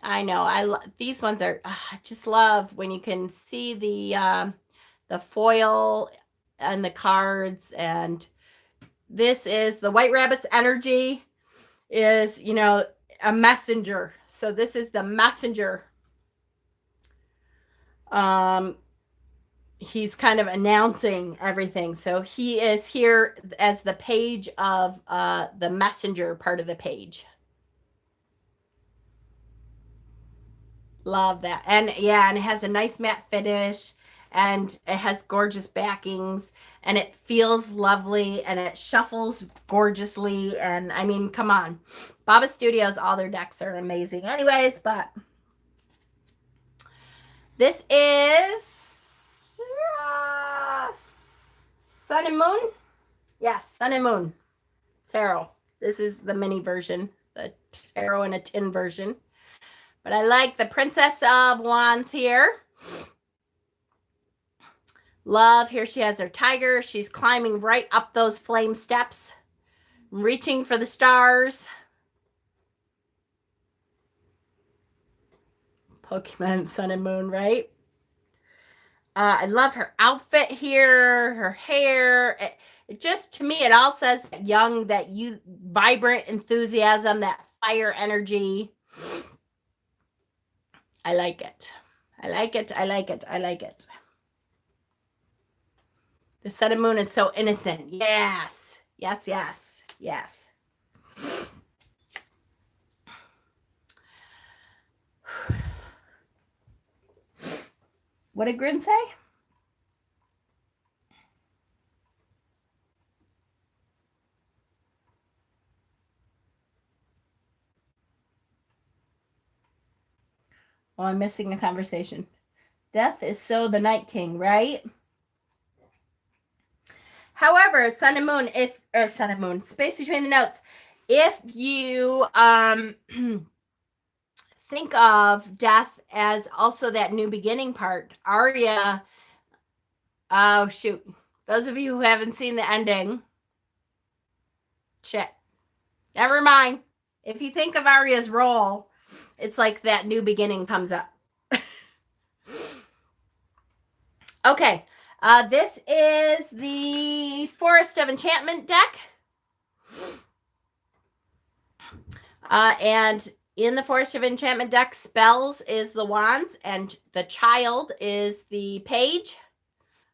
I know, these ones are, I just love when you can see the foil and the cards. And this is the White Rabbit's energy is, a messenger. So this is the messenger. He's kind of announcing everything. So he is here as the page of the messenger part of the page. Love that. And yeah, and it has a nice matte finish, and it has gorgeous backings, and it feels lovely, and it shuffles gorgeously. And I mean, come on. Baba Studios, all their decks are amazing. Anyways, but this is Sun and Moon. Yes, Sun and Moon Tarot. This is the mini version, the tarot in a tin version. But I like the Princess of Wands here. Love, here she has her tiger. She's climbing right up those flame steps, reaching for the stars. Pokemon Sun and Moon, right? I love her outfit here, her hair. It just, to me, it all says that young, that you, vibrant enthusiasm, that fire energy. I like it. The Sun and Moon is so innocent. Yes. What did Grin say? Oh, I'm missing the conversation. Death is so the Night King, right? However, Sun and Moon, space between the notes. If you think of death as also that new beginning part, Arya, oh shoot, those of you who haven't seen the ending, shit, never mind. If you think of Arya's role, it's like that new beginning comes up. Okay. This is the Forest of Enchantment deck. And in the Forest of Enchantment deck, spells is the wands, and the child is the page.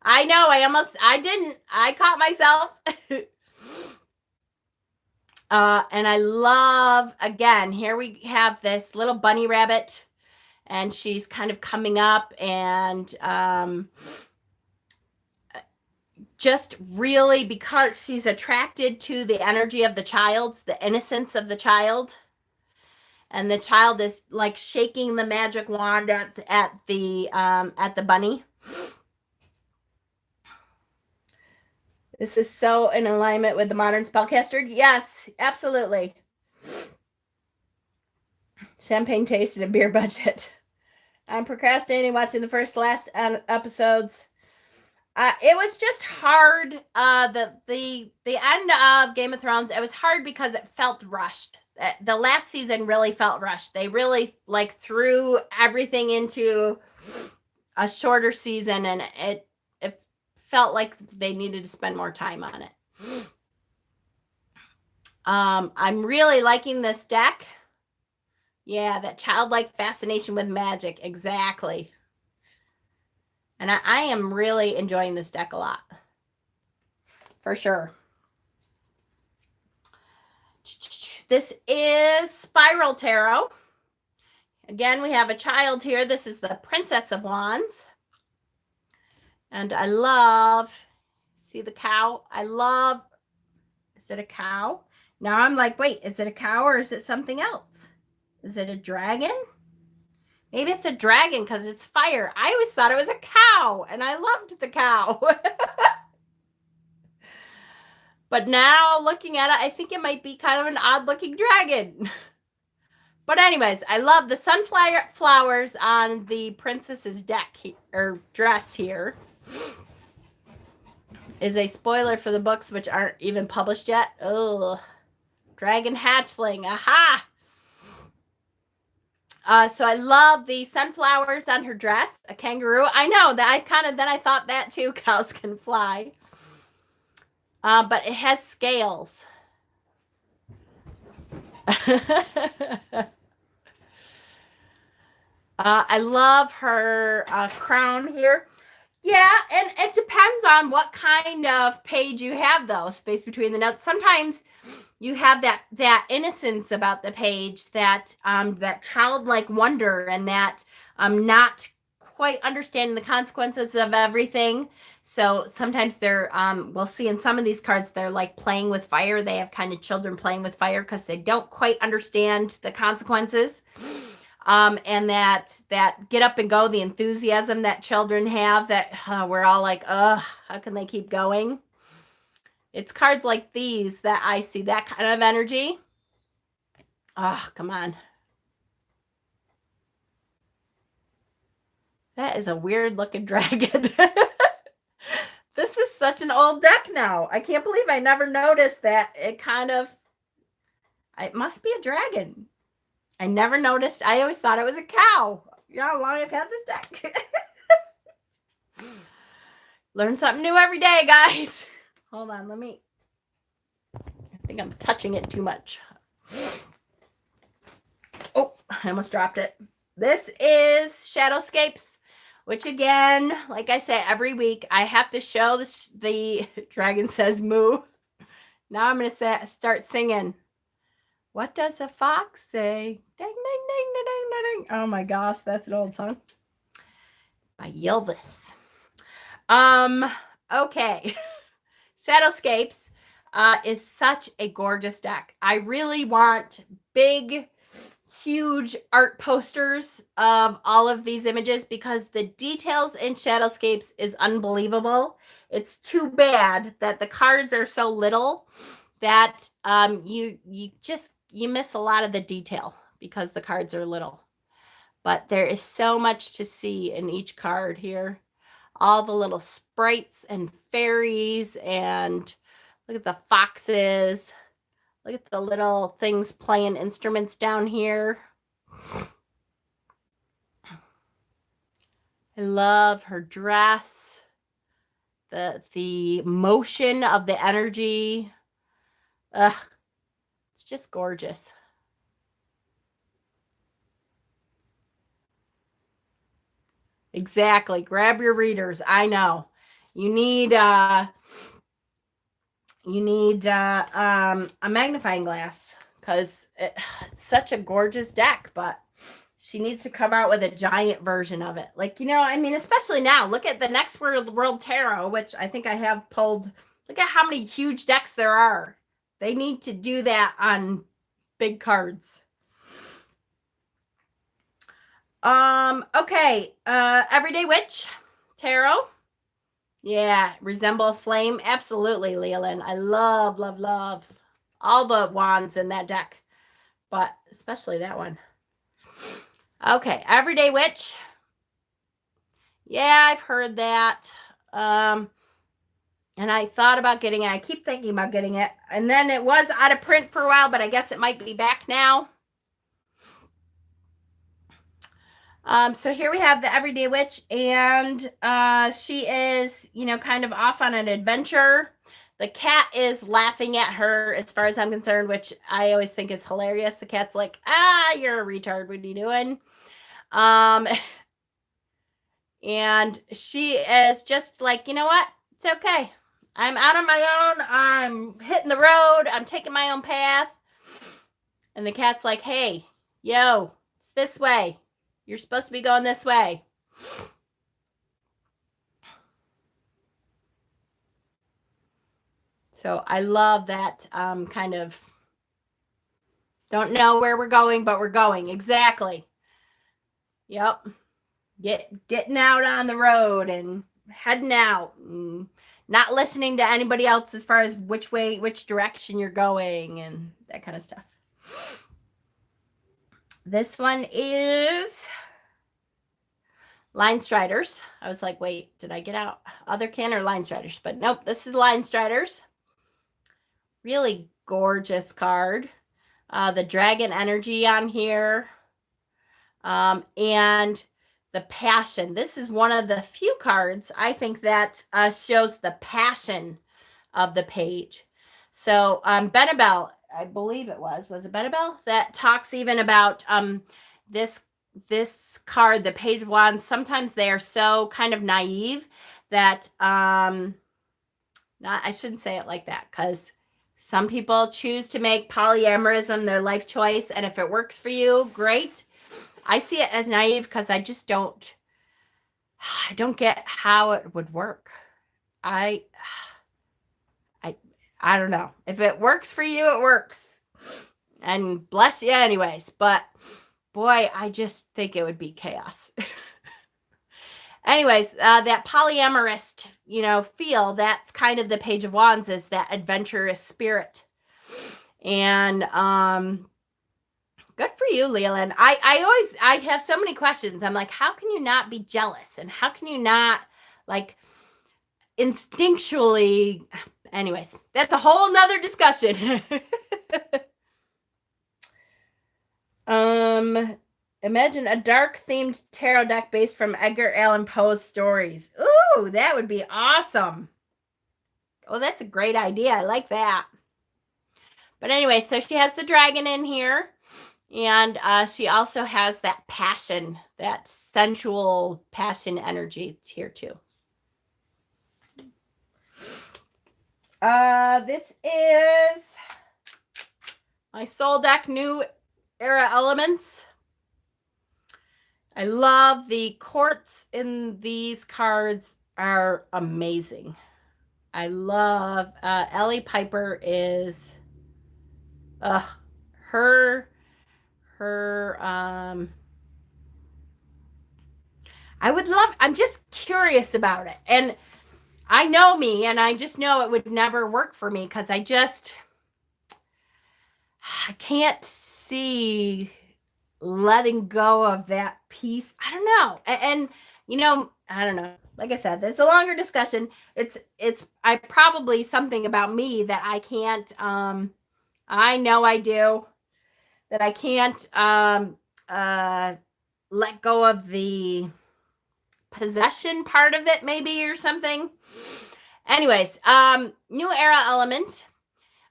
I know, I caught myself. And I love, again, here we have this little bunny rabbit, and she's kind of coming up, and just really, because she's attracted to the energy of the child, the innocence of the child. And the child is like shaking the magic wand at the bunny. This is so in alignment with the modern spellcaster. Yes, absolutely. Champagne taste and a beer budget. I'm procrastinating watching the last episodes. It was just hard. The end of Game of Thrones, it was hard because it felt rushed. The last season really felt rushed. They really like threw everything into a shorter season, and it felt like they needed to spend more time on it. I'm really liking this deck. Yeah, that childlike fascination with magic. Exactly. And I am really enjoying this deck a lot. For sure. This is Spiral Tarot. Again, we have a child here. This is the Princess of Wands. And I love, see the cow? I love, is it a cow? Now I'm like, wait, is it a cow or is it something else? Is it a dragon? Maybe it's a dragon because it's fire. I always thought it was a cow, and I loved the cow. But now looking at it, I think it might be kind of an odd-looking dragon. But anyways, I love the sunflower flowers on the princess's deck or dress here. Is a spoiler for the books, which aren't even published yet. Oh, dragon hatchling. Aha! So I love the sunflowers on her dress, a kangaroo. I know that I thought that too. Cows can fly. But it has scales. I love her crown here. Yeah, and it depends on what kind of page you have, though, space between the notes. Sometimes you have that innocence about the page, that childlike wonder, and that not quite understanding the consequences of everything. So sometimes they're we'll see in some of these cards they're like playing with fire. They have kind of children playing with fire because they don't quite understand the consequences. And that get up and go, the enthusiasm that children have, that we're all like, how can they keep going? It's cards like these that I see that kind of energy. Oh, come on. That is a weird looking dragon. This is such an old deck now. I can't believe I never noticed that. It must be a dragon. I never noticed. I always thought it was a cow. You know how long I've had this deck? Learn something new every day, guys. Hold on, I think I'm touching it too much. Oh, I almost dropped it. This is Shadowscapes, which again, like I say, every week I have to show the dragon says moo. Now I'm going to start singing. What does the fox say? Ding, ding, ding, ding, ding, ding. Oh my gosh, that's an old song by Ylvis. Okay. Shadowscapes is such a gorgeous deck. I really want big, huge art posters of all of these images because the details in Shadowscapes is unbelievable. It's too bad that the cards are so little that you miss a lot of the detail because the cards are little. But there is so much to see in each card here. All the little sprites and fairies, and look at the foxes. Look at the little things playing instruments down here. I love her dress. The motion of the energy. It's just gorgeous. Exactly. Grab your readers. I know. You need a magnifying glass because it's such a gorgeous deck, but she needs to come out with a giant version of it. Like, I mean, especially now, look at the Next World Tarot, which I think I have pulled. Look at how many huge decks there are. They need to do that on big cards. Okay. Everyday Witch Tarot. Yeah, resemble a flame. Absolutely, Leolyn. I love, love, love all the wands in that deck, but especially that one. Okay, Everyday Witch. Yeah, I've heard that. And I thought about getting it. I keep thinking about getting it. And then it was out of print for a while, but I guess it might be back now. So here we have the Everyday Witch, and she is, kind of off on an adventure. The cat is laughing at her, as far as I'm concerned, which I always think is hilarious. The cat's like, you're a retard. What are you doing? And she is just like, you know what? It's okay. I'm out on my own. I'm hitting the road. I'm taking my own path. And the cat's like, hey, yo, it's this way. You're supposed to be going this way. So I love that kind of don't know where we're going, but we're going. Exactly. Yep. Getting out on the road and heading out and not listening to anybody else as far as which direction you're going and that kind of stuff. This one is Line Striders. I was like, wait, did I get out Otherkin or Line Striders? But nope, this is Line Striders. Really gorgeous card. The dragon energy on here. And the passion. This is one of the few cards I think that shows the passion of the page. So Benebell, I believe it was it Benebell that talks even about this card, the Page of Wands. Sometimes they are so kind of naive that I shouldn't say it like that, because some people choose to make polyamorism their life choice, and if it works for you, great. I see it as naive because I just don't get how it would work. I don't know. If it works for you, it works. And bless you anyways. But boy, I just think it would be chaos. Anyways, that polyamorous, feel, that's kind of the Page of Wands, is that adventurous spirit. And good for you, Leland. I have so many questions. I'm like, how can you not be jealous? And how can you not, like, instinctually... Anyways, that's a whole nother discussion. Imagine a dark themed tarot deck based from Edgar Allan Poe's stories. Ooh, that would be awesome. Oh, that's a great idea. I like that. But anyway, so she has the dragon in here, and she also has that passion, that sensual passion energy here too. This is my Soul Deck New Era Elements. I love the quartz in these cards, are amazing. I love Ellie Piper is her I would love, I'm just curious about it. And I know me, and I just know it would never work for me, because I can't see letting go of that piece. I don't know. And I don't know. Like I said, it's a longer discussion. It's probably something about me that I can't, I know I do, that I can't let go of the possession part of it, maybe, or something. Anyways, New Era Element.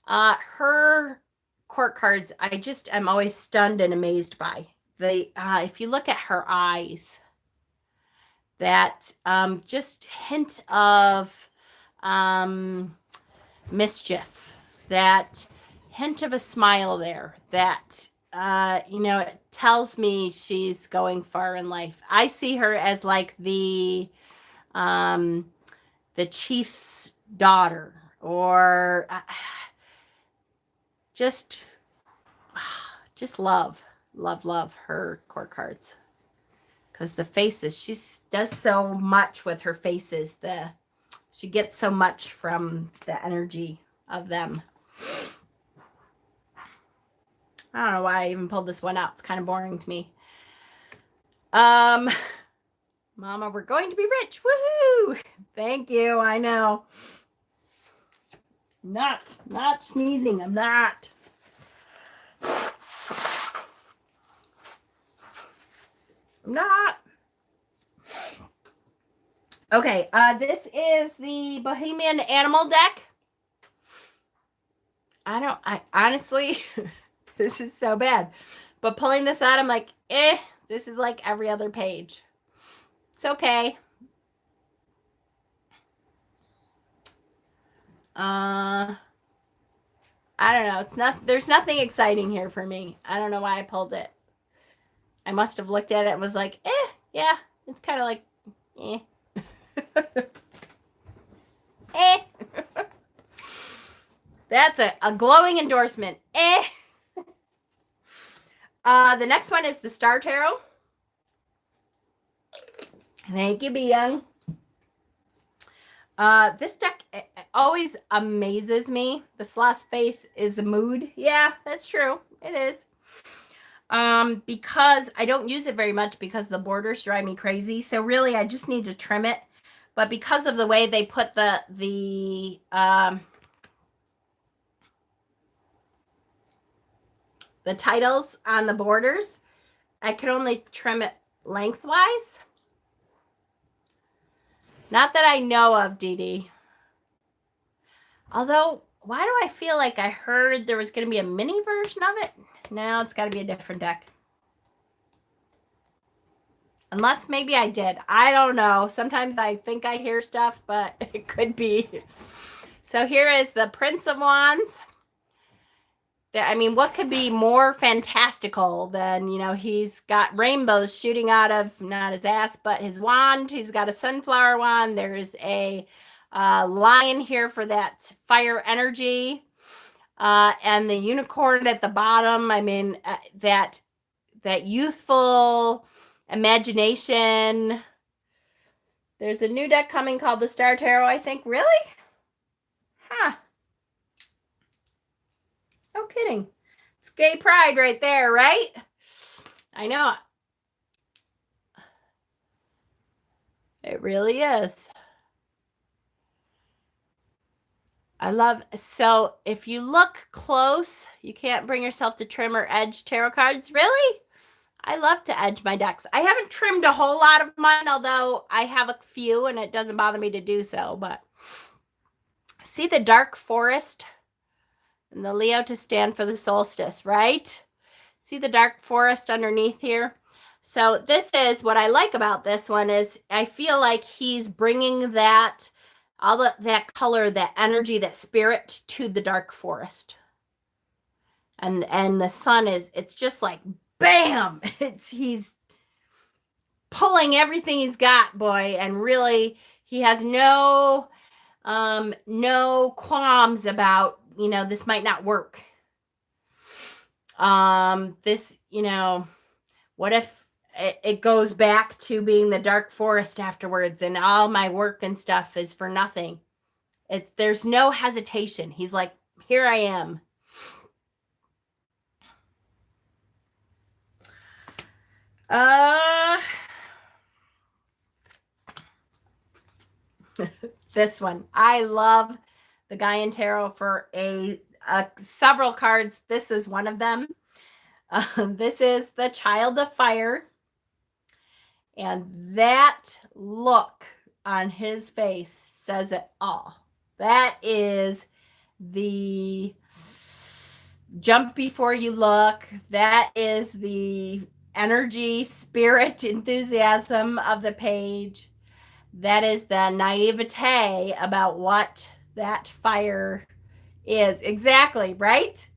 Her court cards, I'm always stunned and amazed by. If you look at her eyes, that just hint of mischief, that hint of a smile there, that it tells me she's going far in life. I see her as like the chief's daughter, or just love her court cards, because the faces, she does so much with her faces. She gets so much from the energy of them. I don't know why I even pulled this one out. It's kind of boring to me. Mama, we're going to be rich. Woohoo! Thank you. I know. Not sneezing. I'm not. I'm not. Okay, this is the Bohemian Animal deck. I honestly, this is so bad. But pulling this out, I'm like, this is like every other page. It's okay. I don't know. It's not. There's nothing exciting here for me. I don't know why I pulled it. I must have looked at it and was like, yeah. It's kind of like, That's a glowing endorsement. The next one is the Star Tarot. Thank you, Be Young. This deck always amazes me. The Sloth's Faith is a mood. Yeah, that's true. It is. Because I don't use it very much because the borders drive me crazy. So really, I just need to trim it. But because of the way they put the titles on the borders, I could only trim it lengthwise. Not that I know of, Dee Dee. Although, why do I feel like I heard there was going to be a mini version of it? No, it's got to be a different deck. Unless maybe I did. I don't know. Sometimes I think I hear stuff, but it could be. So here is the Prince of Wands. I mean, what could be more fantastical than, he's got rainbows shooting out of, not his ass, but his wand. He's got a sunflower wand. There's a lion here for that fire energy. And the unicorn at the bottom. I mean, that youthful imagination. There's a new deck coming called the Star Tarot, I think. Really? Huh. No kidding. It's gay pride right there, right? I know. It really is. I love, so if you look close, you can't bring yourself to trim or edge tarot cards. Really? I love to edge my decks. I haven't trimmed a whole lot of mine, although I have a few and it doesn't bother me to do so. But see the dark forest and the Leo to stand for the solstice, right? See the dark forest underneath here? So this is what I like about this one is I feel like he's bringing that, all that color, that energy, that spirit to the dark forest. And the sun is, it's just like, bam! He's pulling everything he's got, boy. And really, he has no qualms about, this might not work. This, what if it goes back to being the dark forest afterwards and all my work and stuff is for nothing? There's no hesitation. He's like, here I am. This one. I love the Gaian Tarot for several cards. This is one of them. This is the Child of Fire. And that look on his face says it all. That is the jump before you look. That is the energy, spirit, enthusiasm of the page. That is the naivete about what that fire is. Exactly, right?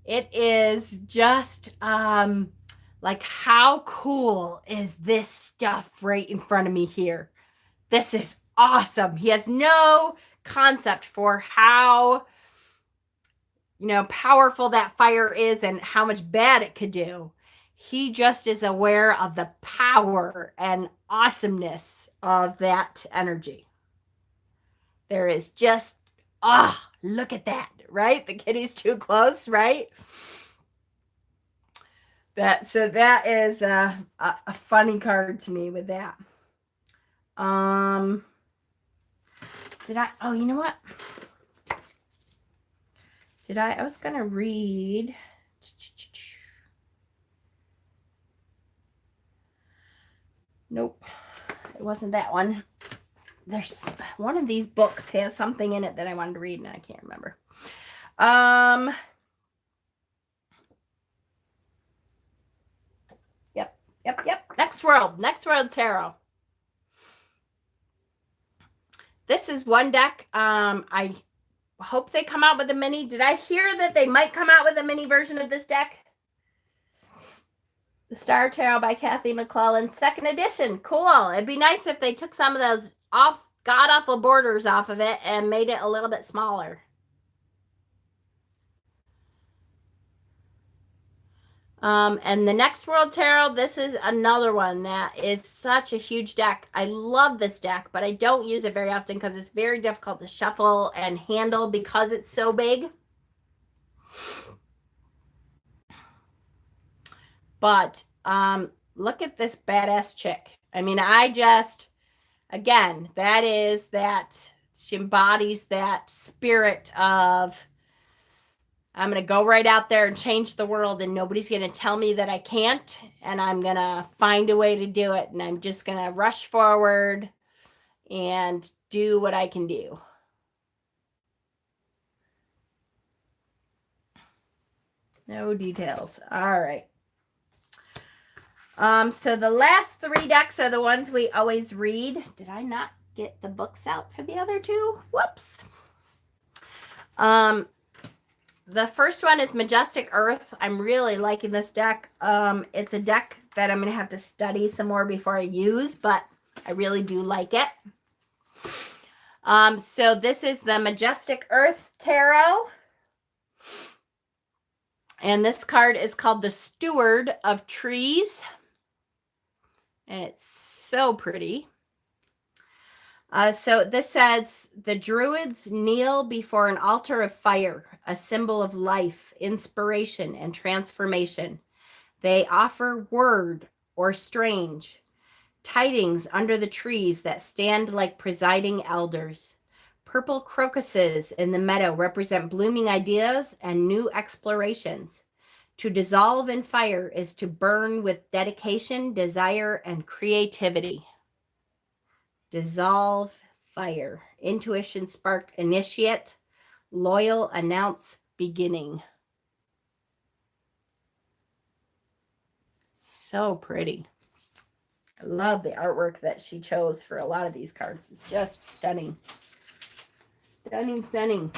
It is just like, how cool is this stuff right in front of me here? This is awesome. He has no concept for how, powerful that fire is and how much bad it could do. He just is aware of the power and awesomeness of that energy. There is just, look at that, right? The kitty's too close, right? That is a funny card to me with that. Did I? Oh, you know what? Did I was going to read. Nope. It wasn't that one. There's one of these books has something in it that I wanted to read and I can't remember. Yep. Next World Tarot. This is one deck. I hope they come out with a mini. Did I hear that they might come out with a mini version of this deck? The Star Tarot by Kathy McClellan, 2nd edition. Cool. It'd be nice if they took some of those god-awful borders off of it and made it a little bit smaller. And the Next World Tarot, this is another one that is such a huge deck. I love this deck, but I don't use it very often because it's very difficult to shuffle and handle because it's so big. But look at this badass chick. I mean, again, she embodies that spirit of, I'm going to go right out there and change the world and nobody's going to tell me that I can't, and I'm going to find a way to do it, and I'm just going to rush forward and do what I can do. No details. All right. So the last 3 decks are the ones we always read. Did I not get the books out for the other 2? Whoops. The first one is Majestic Earth. I'm really liking this deck. It's a deck that I'm going to have to study some more before I use, but I really do like it. So this is the Majestic Earth Tarot. And this card is called the Steward of Trees. And it's so pretty. So this says, the Druids kneel before an altar of fire, a symbol of life, inspiration, and transformation. They offer word or strange tidings under the trees that stand like presiding elders. Purple crocuses in the meadow represent blooming ideas and new explorations. To dissolve in fire is to burn with dedication, desire, and creativity. Dissolve, fire. Intuition, spark, initiate. Loyal, announce, beginning. So pretty. I love the artwork that she chose for a lot of these cards. It's just stunning. Stunning.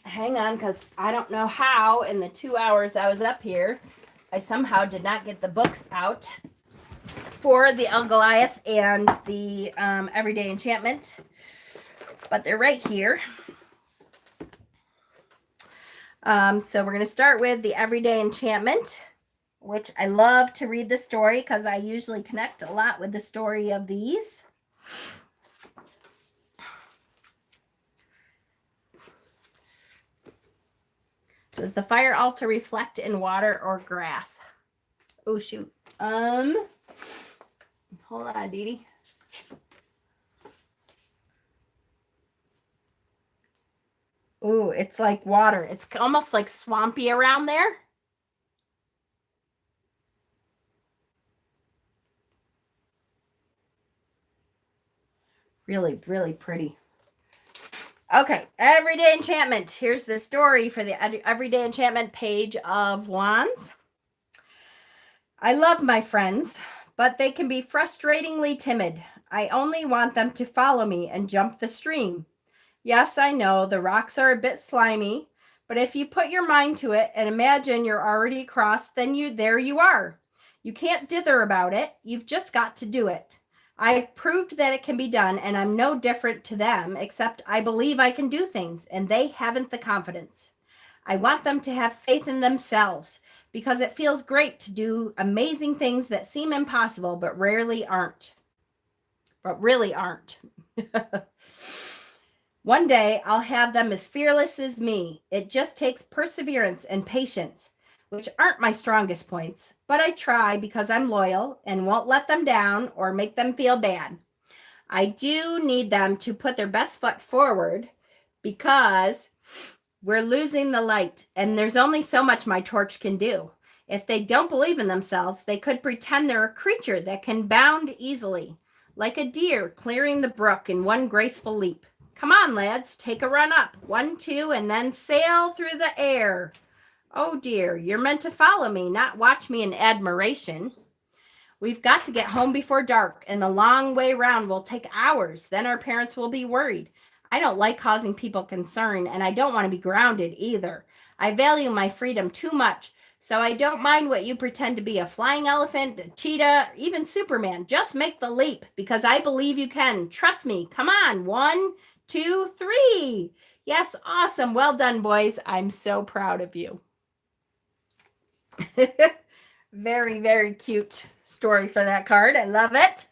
Hang on, because I don't know how in the 2 hours I was up here, I somehow did not get the books out for the El Goliath and the Everyday Enchantment, but they're right here. So we're going to start with the Everyday Enchantment, which I love to read the story because I usually connect a lot with the story of these. Does the fire altar reflect in water or grass? Oh, shoot. Hold on, Dee Dee. Ooh, it's like water. It's almost like swampy around there. Really, really pretty. Okay, Everyday Enchantment. Here's the story for the Everyday Enchantment Page of Wands. I love my friends, but they can be frustratingly timid. I only want them to follow me and jump the stream. Yes, I know the rocks are a bit slimy, but if you put your mind to it and imagine you're already across, then there you are. You can't dither about it. You've just got to do it. I've proved that it can be done, and I'm no different to them, except I believe I can do things, and they haven't the confidence. I want them to have faith in themselves, because it feels great to do amazing things that seem impossible, but really aren't. One day, I'll have them as fearless as me. It just takes perseverance and patience. which aren't my strongest points, but I try because I'm loyal and won't let them down or make them feel bad. I do need them to put their best foot forward because we're losing the light and there's only so much my torch can do. If they don't believe in themselves, they could pretend they're a creature that can bound easily, like a deer clearing the brook in one graceful leap. Come on, lads, take a run up. 1, 2, and then sail through the air. Oh dear, you're meant to follow me, not watch me in admiration. We've got to get home before dark, and the long way round will take hours. Then our parents will be worried. I don't like causing people concern, and I don't want to be grounded either. I value my freedom too much, so I don't mind what you pretend to be, a flying elephant, a cheetah, even Superman. Just make the leap, because I believe you can. Trust me. Come on. 1, 2, 3. Yes, awesome. Well done, boys. I'm so proud of you. Very, very cute story for that card. I love it.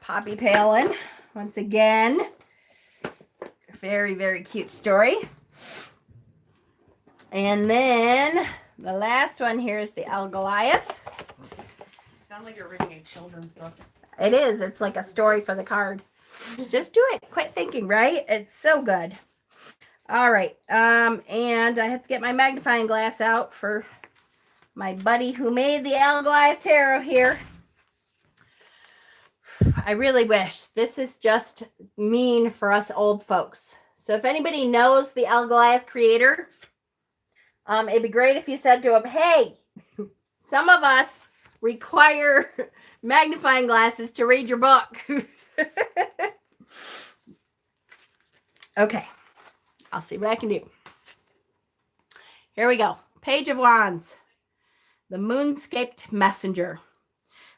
Poppy Palin, once again. Very, very cute story. And then the last one here is the El Goliath. Sounds like you're reading a children's book. It is. It's like a story for the card. Just do it. Quit thinking, right? It's so good. All right. And I have to get my magnifying glass out for my buddy who made the El Goliath Tarot here. I really wish. This is just mean for us old folks. So if anybody knows the El Goliath creator, it'd be great if you said to him, hey, some of us require magnifying glasses to read your book. Okay. I'll see what I can do. Here we go. Page of Wands. The Moonscaped Messenger.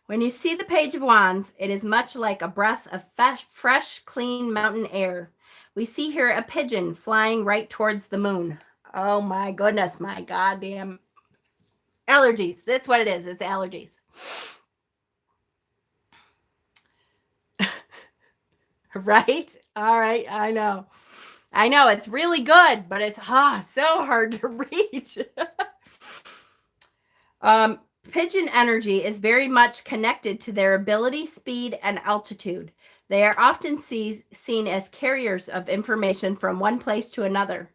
When you see the Page of Wands, it is much like a breath of fresh, clean mountain air. We see here a pigeon flying right towards the moon. Oh my goodness, my goddamn allergies. That's what it is. It's allergies. Right? All right. I know. It's really good, but it's so hard to read. Pigeon energy is very much connected to their ability, speed, and altitude. They are often seen as carriers of information from one place to another.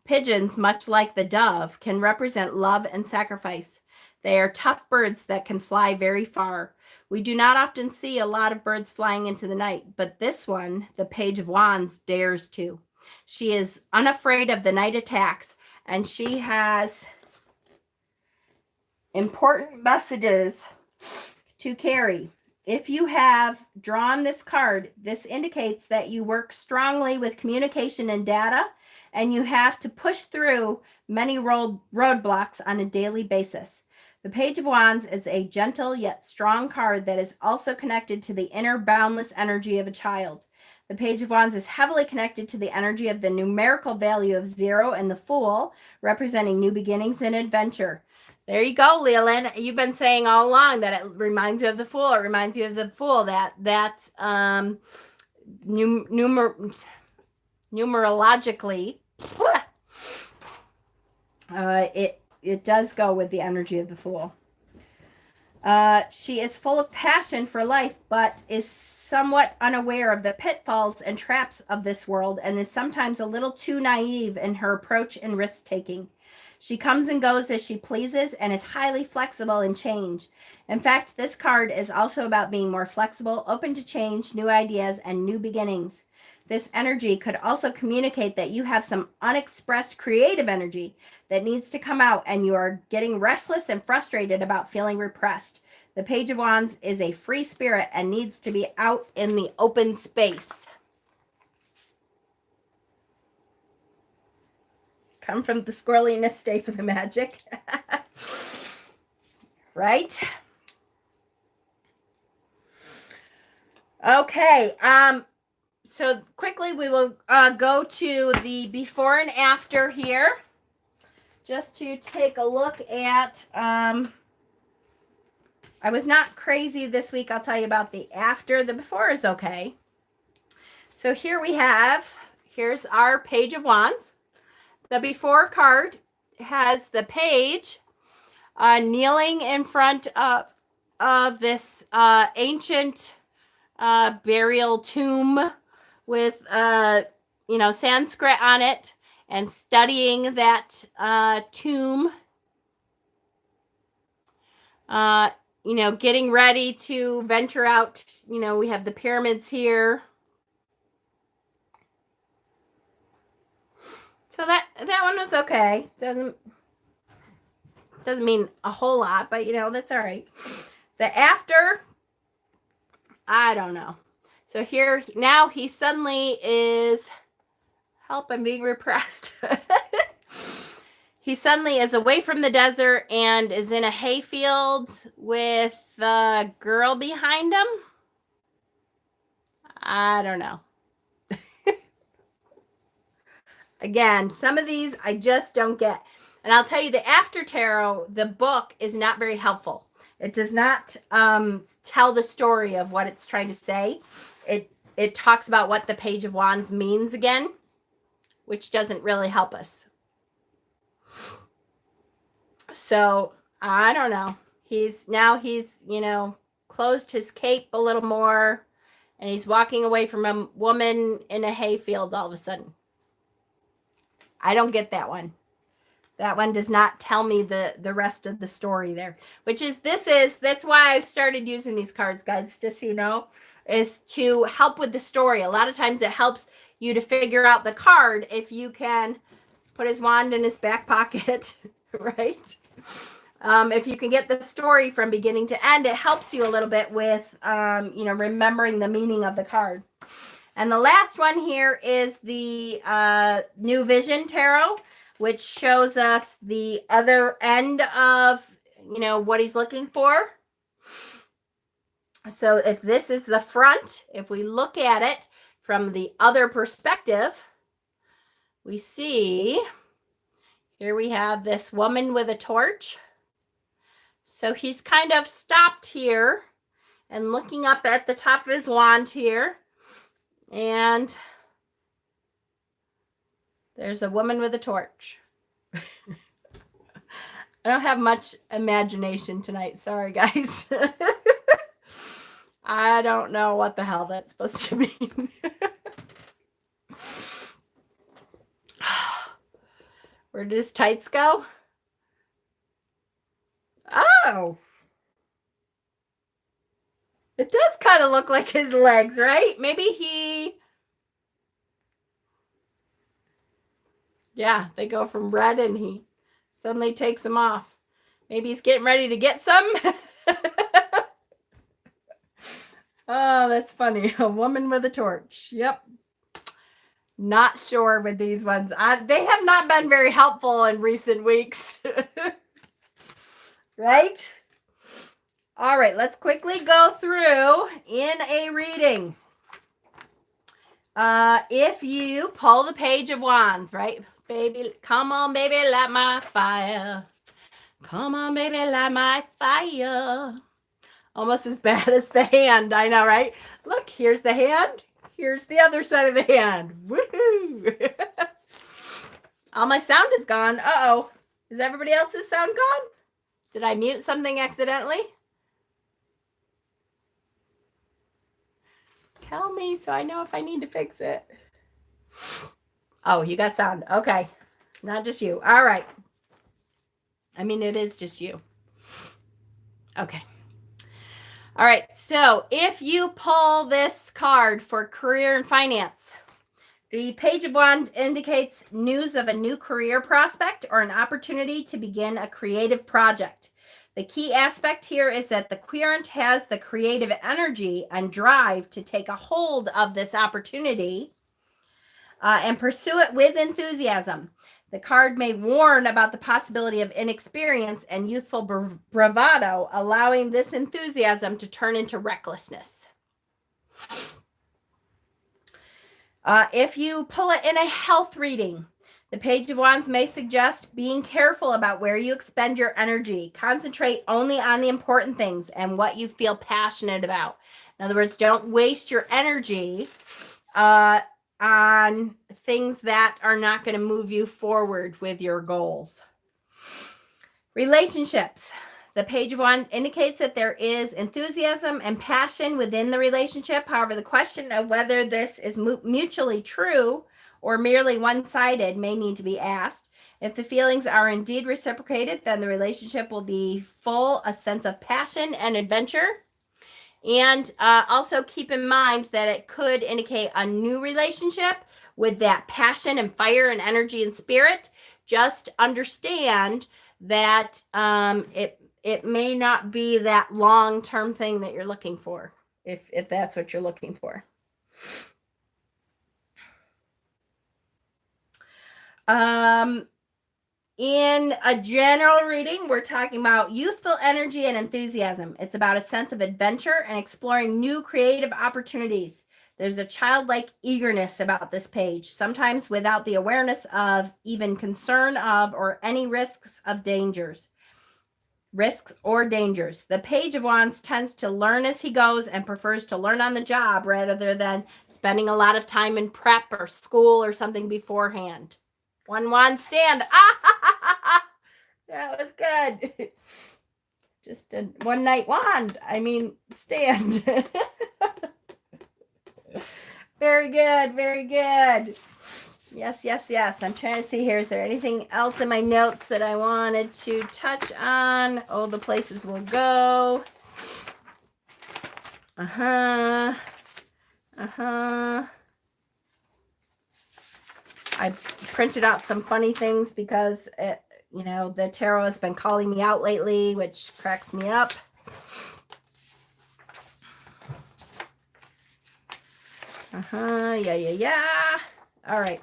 Pigeons, much like the dove, can represent love and sacrifice. They are tough birds that can fly very far. We do not often see a lot of birds flying into the night, but this one, the Page of Wands, dares to. She is unafraid of the night attacks, and she has important messages to carry. If you have drawn this card, this indicates that you work strongly with communication and data, and you have to push through many roadblocks on a daily basis. The Page of Wands is a gentle yet strong card that is also connected to the inner boundless energy of a child. The Page of Wands is heavily connected to the energy of the numerical value of 0 and the Fool, representing new beginnings and adventure. There you go, Leland. You've been saying all along that it reminds you of the Fool. It reminds you of the Fool. That numerologically, it does go with the energy of the Fool. She is full of passion for life, but is somewhat unaware of the pitfalls and traps of this world, and is sometimes a little too naive in her approach and risk-taking. She comes and goes as she pleases and is highly flexible in change. In fact, this card is also about being more flexible, open to change, new ideas, and new beginnings. This energy could also communicate that you have some unexpressed creative energy that needs to come out, and you are getting restless and frustrated about feeling repressed. The Page of Wands is a free spirit and needs to be out in the open space. Come from the squirreliness, stay for the magic. Right? Okay. So quickly we will go to the before and after here. Just to take a look at, I was not crazy this week. I'll tell you about the after. The before is okay. So here we have, here's our Page of Wands. The before card has the page kneeling in front of this ancient burial tomb with Sanskrit on it, and studying that tomb. Getting ready to venture out. We have the pyramids here. So that one was okay. Doesn't mean a whole lot, but that's all right. The after, I don't know. So here now he suddenly is, help, I'm being repressed. He suddenly is away from the desert and is in a hayfield with the girl behind him. I don't know. Again, some of these I just don't get. And I'll tell you, the After Tarot, the book, is not very helpful. It does not tell the story of what it's trying to say. It talks about what the Page of Wands means again, which doesn't really help us. So, I don't know. He's closed his cape a little more, and he's walking away from a woman in a hayfield all of a sudden. I don't get that one. That one does not tell me the rest of the story there, that's why I started using these cards, guys, just so you know, is to help with the story. A lot of times it helps you to figure out the card if you can put his wand in his back pocket, right? If you can get the story from beginning to end, it helps you a little bit with, remembering the meaning of the card. And the last one here is the New Vision Tarot, which shows us the other end of, what he's looking for. So if this is the front, if we look at it from the other perspective, we see here we have this woman with a torch. So he's kind of stopped here and looking up at the top of his wand here. And there's a woman with a torch. I don't have much imagination tonight. Sorry, guys. I don't know what the hell that's supposed to mean. Where did his tights go? Oh. It does kind of look like his legs, right? Maybe yeah, they go from red and he suddenly takes them off. Maybe he's getting ready to get some. Oh, that's funny. A woman with a torch. Yep. Not sure with these ones. They have not been very helpful in recent weeks. Right? All right, let's quickly go through in a reading. If you pull the Page of Wands, right? Baby, come on, baby, light my fire. Come on, baby, light my fire. Almost as bad as the hand, I know, right? Look, here's the hand. Here's the other side of the hand. Woohoo! All my sound is gone. Uh-oh. Is everybody else's sound gone? Did I mute something accidentally? Tell me so I know if I need to fix it. Oh, you got sound. Okay. Not just you. All right. I mean, it is just you. Okay. All right. So if you pull this card for career and finance, the Page of Wands indicates news of a new career prospect or an opportunity to begin a creative project. The key aspect here is that the querent has the creative energy and drive to take a hold of this opportunity and pursue it with enthusiasm. The card may warn about the possibility of inexperience and youthful bravado, allowing this enthusiasm to turn into recklessness. If you pull it in a health reading, the Page of Wands may suggest being careful about where you expend your energy. Concentrate only on the important things and what you feel passionate about. In other words, don't waste your energy on things that are not going to move you forward with your goals. Relationships. The Page of Wands indicates that there is enthusiasm and passion within the relationship. However, the question of whether this is mutually true or merely one-sided may need to be asked. If the feelings are indeed reciprocated, then the relationship will be full a sense of passion and adventure. And also keep in mind that it could indicate a new relationship with that passion and fire and energy and spirit. Just understand that it may not be that long-term thing that you're looking for, if that's what you're looking for. In a general reading, we're talking about youthful energy and enthusiasm. It's about a sense of adventure and exploring new creative opportunities. There's a childlike eagerness about this page, sometimes without the awareness of, even concern of, or any risks or dangers. The Page of Wands tends to learn as he goes and prefers to learn on the job rather than spending a lot of time in prep or school or something beforehand. One wand stand. That was good. Just a one night wand. I mean, stand. Very good. Very good. Yes, yes, yes. I'm trying to see here. Is there anything else in my notes that I wanted to touch on? Oh, the places we'll go. I printed out some funny things because, the tarot has been calling me out lately, which cracks me up. Yeah. All right.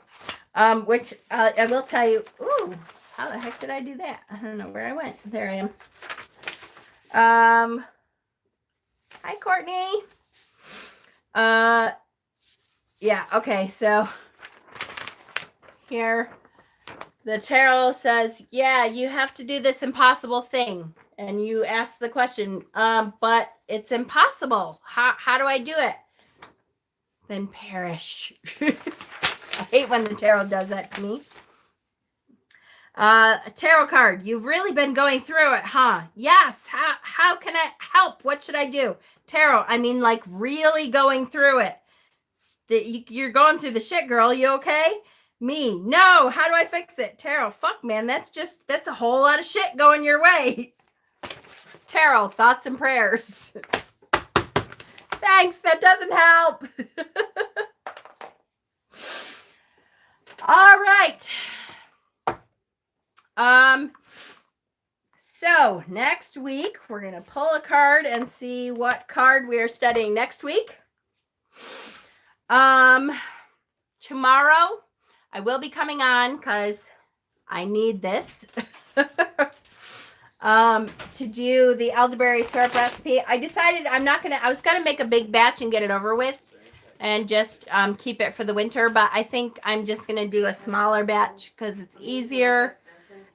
Which I will tell you. Ooh, how the heck did I do that? I don't know where I went. There I am. Hi, Courtney. Yeah. Okay. So here, the tarot says, yeah, you have to do this impossible thing, and you ask the question, but it's impossible. How do I do it? Then perish. I hate when the tarot does that to me. A tarot card. You've really been going through it, huh? Yes. How can I help? What should I do? Tarot. I mean, like really going through it. You're going through the shit, girl. You okay? Me. No. How do I fix it? Tarot. Fuck, man. That's a whole lot of shit going your way. Tarot. Thoughts and prayers. Thanks. That doesn't help. All right. So next week we're going to pull a card and see what card we are studying next week. Tomorrow I will be coming on because I need this to do the elderberry syrup recipe. I decided I was going to make a big batch and get it over with and just keep it for the winter. But I think I'm just going to do a smaller batch because it's easier.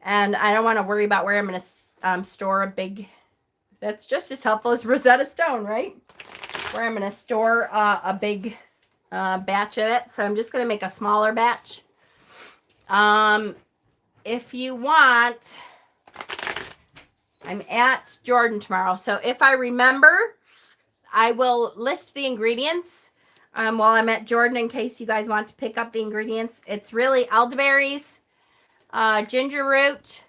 And I don't want to worry about where I'm going to store a big, that's just as helpful as Rosetta Stone, right? Where I'm going to store a big batch of it. So I'm just going to make a smaller batch. If you want, I'm at Jordan tomorrow. So if I remember, I will list the ingredients while I'm at Jordan in case you guys want to pick up the ingredients. It's really elderberries, ginger root,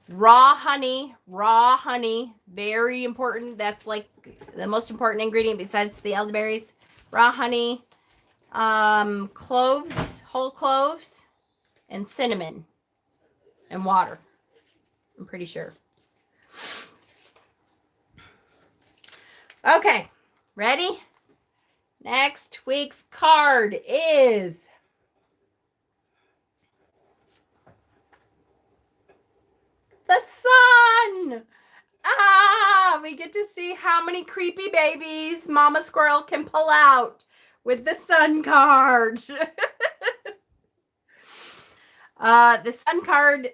raw honey, very important. That's like the most important ingredient besides the elderberries. Raw honey, cloves, whole cloves, and cinnamon, and water. I'm pretty sure. Okay, ready? Next week's card is the sun. We get to see how many creepy babies Mama Squirrel can pull out with the sun card. The sun card,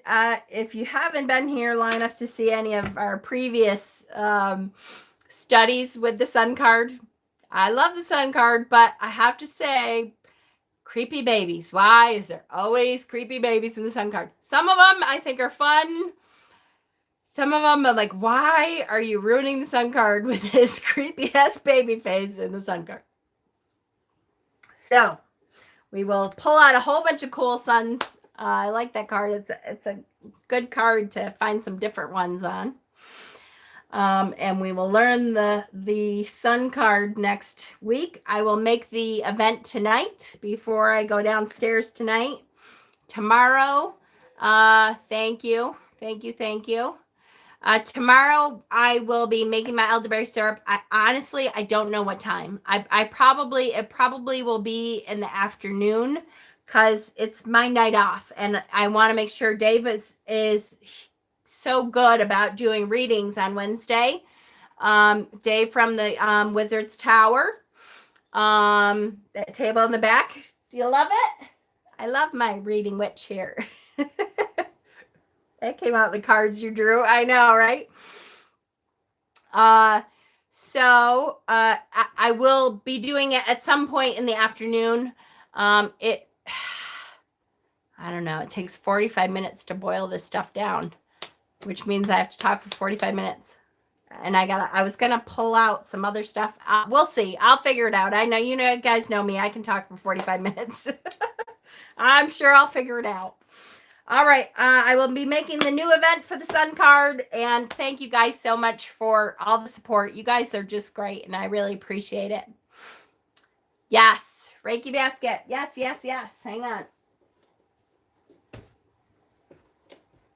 if you haven't been here long enough to see any of our previous studies with the sun card, I love the sun card, but I have to say, creepy babies. Why is there always creepy babies in the sun card? Some of them I think are fun. Some of them are like, why are you ruining the sun card with this creepy ass baby face in the sun card? So we will pull out a whole bunch of cool suns. I like that card. It's a good card to find some different ones on. And we will learn the sun card next week. I will make the event tonight before I go downstairs tonight. Tomorrow, thank you. Tomorrow I will be making my elderberry syrup. I don't know what time. It probably will be in the afternoon because it's my night off, and I want to make sure Dave is so good about doing readings on Wednesday. Dave from the Wizard's Tower. That table in the back. Do you love it? I love my reading witch here. That came out the cards you drew. I know, right? So I will be doing it at some point in the afternoon. I don't know. It takes 45 minutes to boil this stuff down, which means I have to talk for 45 minutes. And I was going to pull out some other stuff. We'll see. I'll figure it out. I know, you guys know me. I can talk for 45 minutes. I'm sure I'll figure it out. All right. I will be making the new event for the sun card. And thank you guys so much for all the support. You guys are just great. And I really appreciate it. Yes. Reiki basket. Yes. Hang on.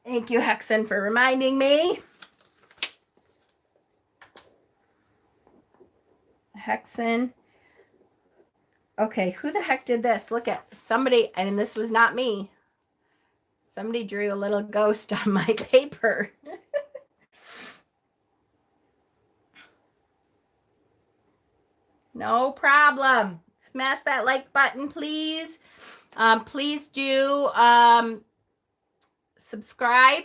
Thank you, Hexen, for reminding me. Hexen. Okay, who the heck did this? Look at somebody, and this was not me. Somebody drew a little ghost on my paper. No problem. Smash that like button, please. Please do subscribe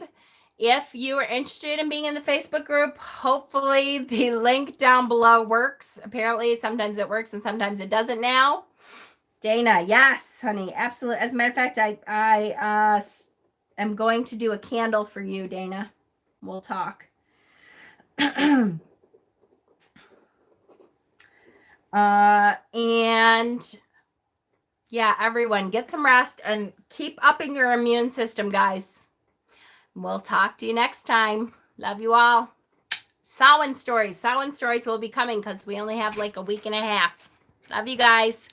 if you are interested in being in the Facebook group. Hopefully the link down below works. Apparently sometimes it works and sometimes it doesn't now. Dana, yes, honey, absolutely. As a matter of fact, I am going to do a candle for you, Dana. We'll talk. And yeah, everyone get some rest and keep upping your immune system, guys. We'll talk to you next time. Love you all. Samhain stories will be coming because we only have like a week and a half. Love you guys.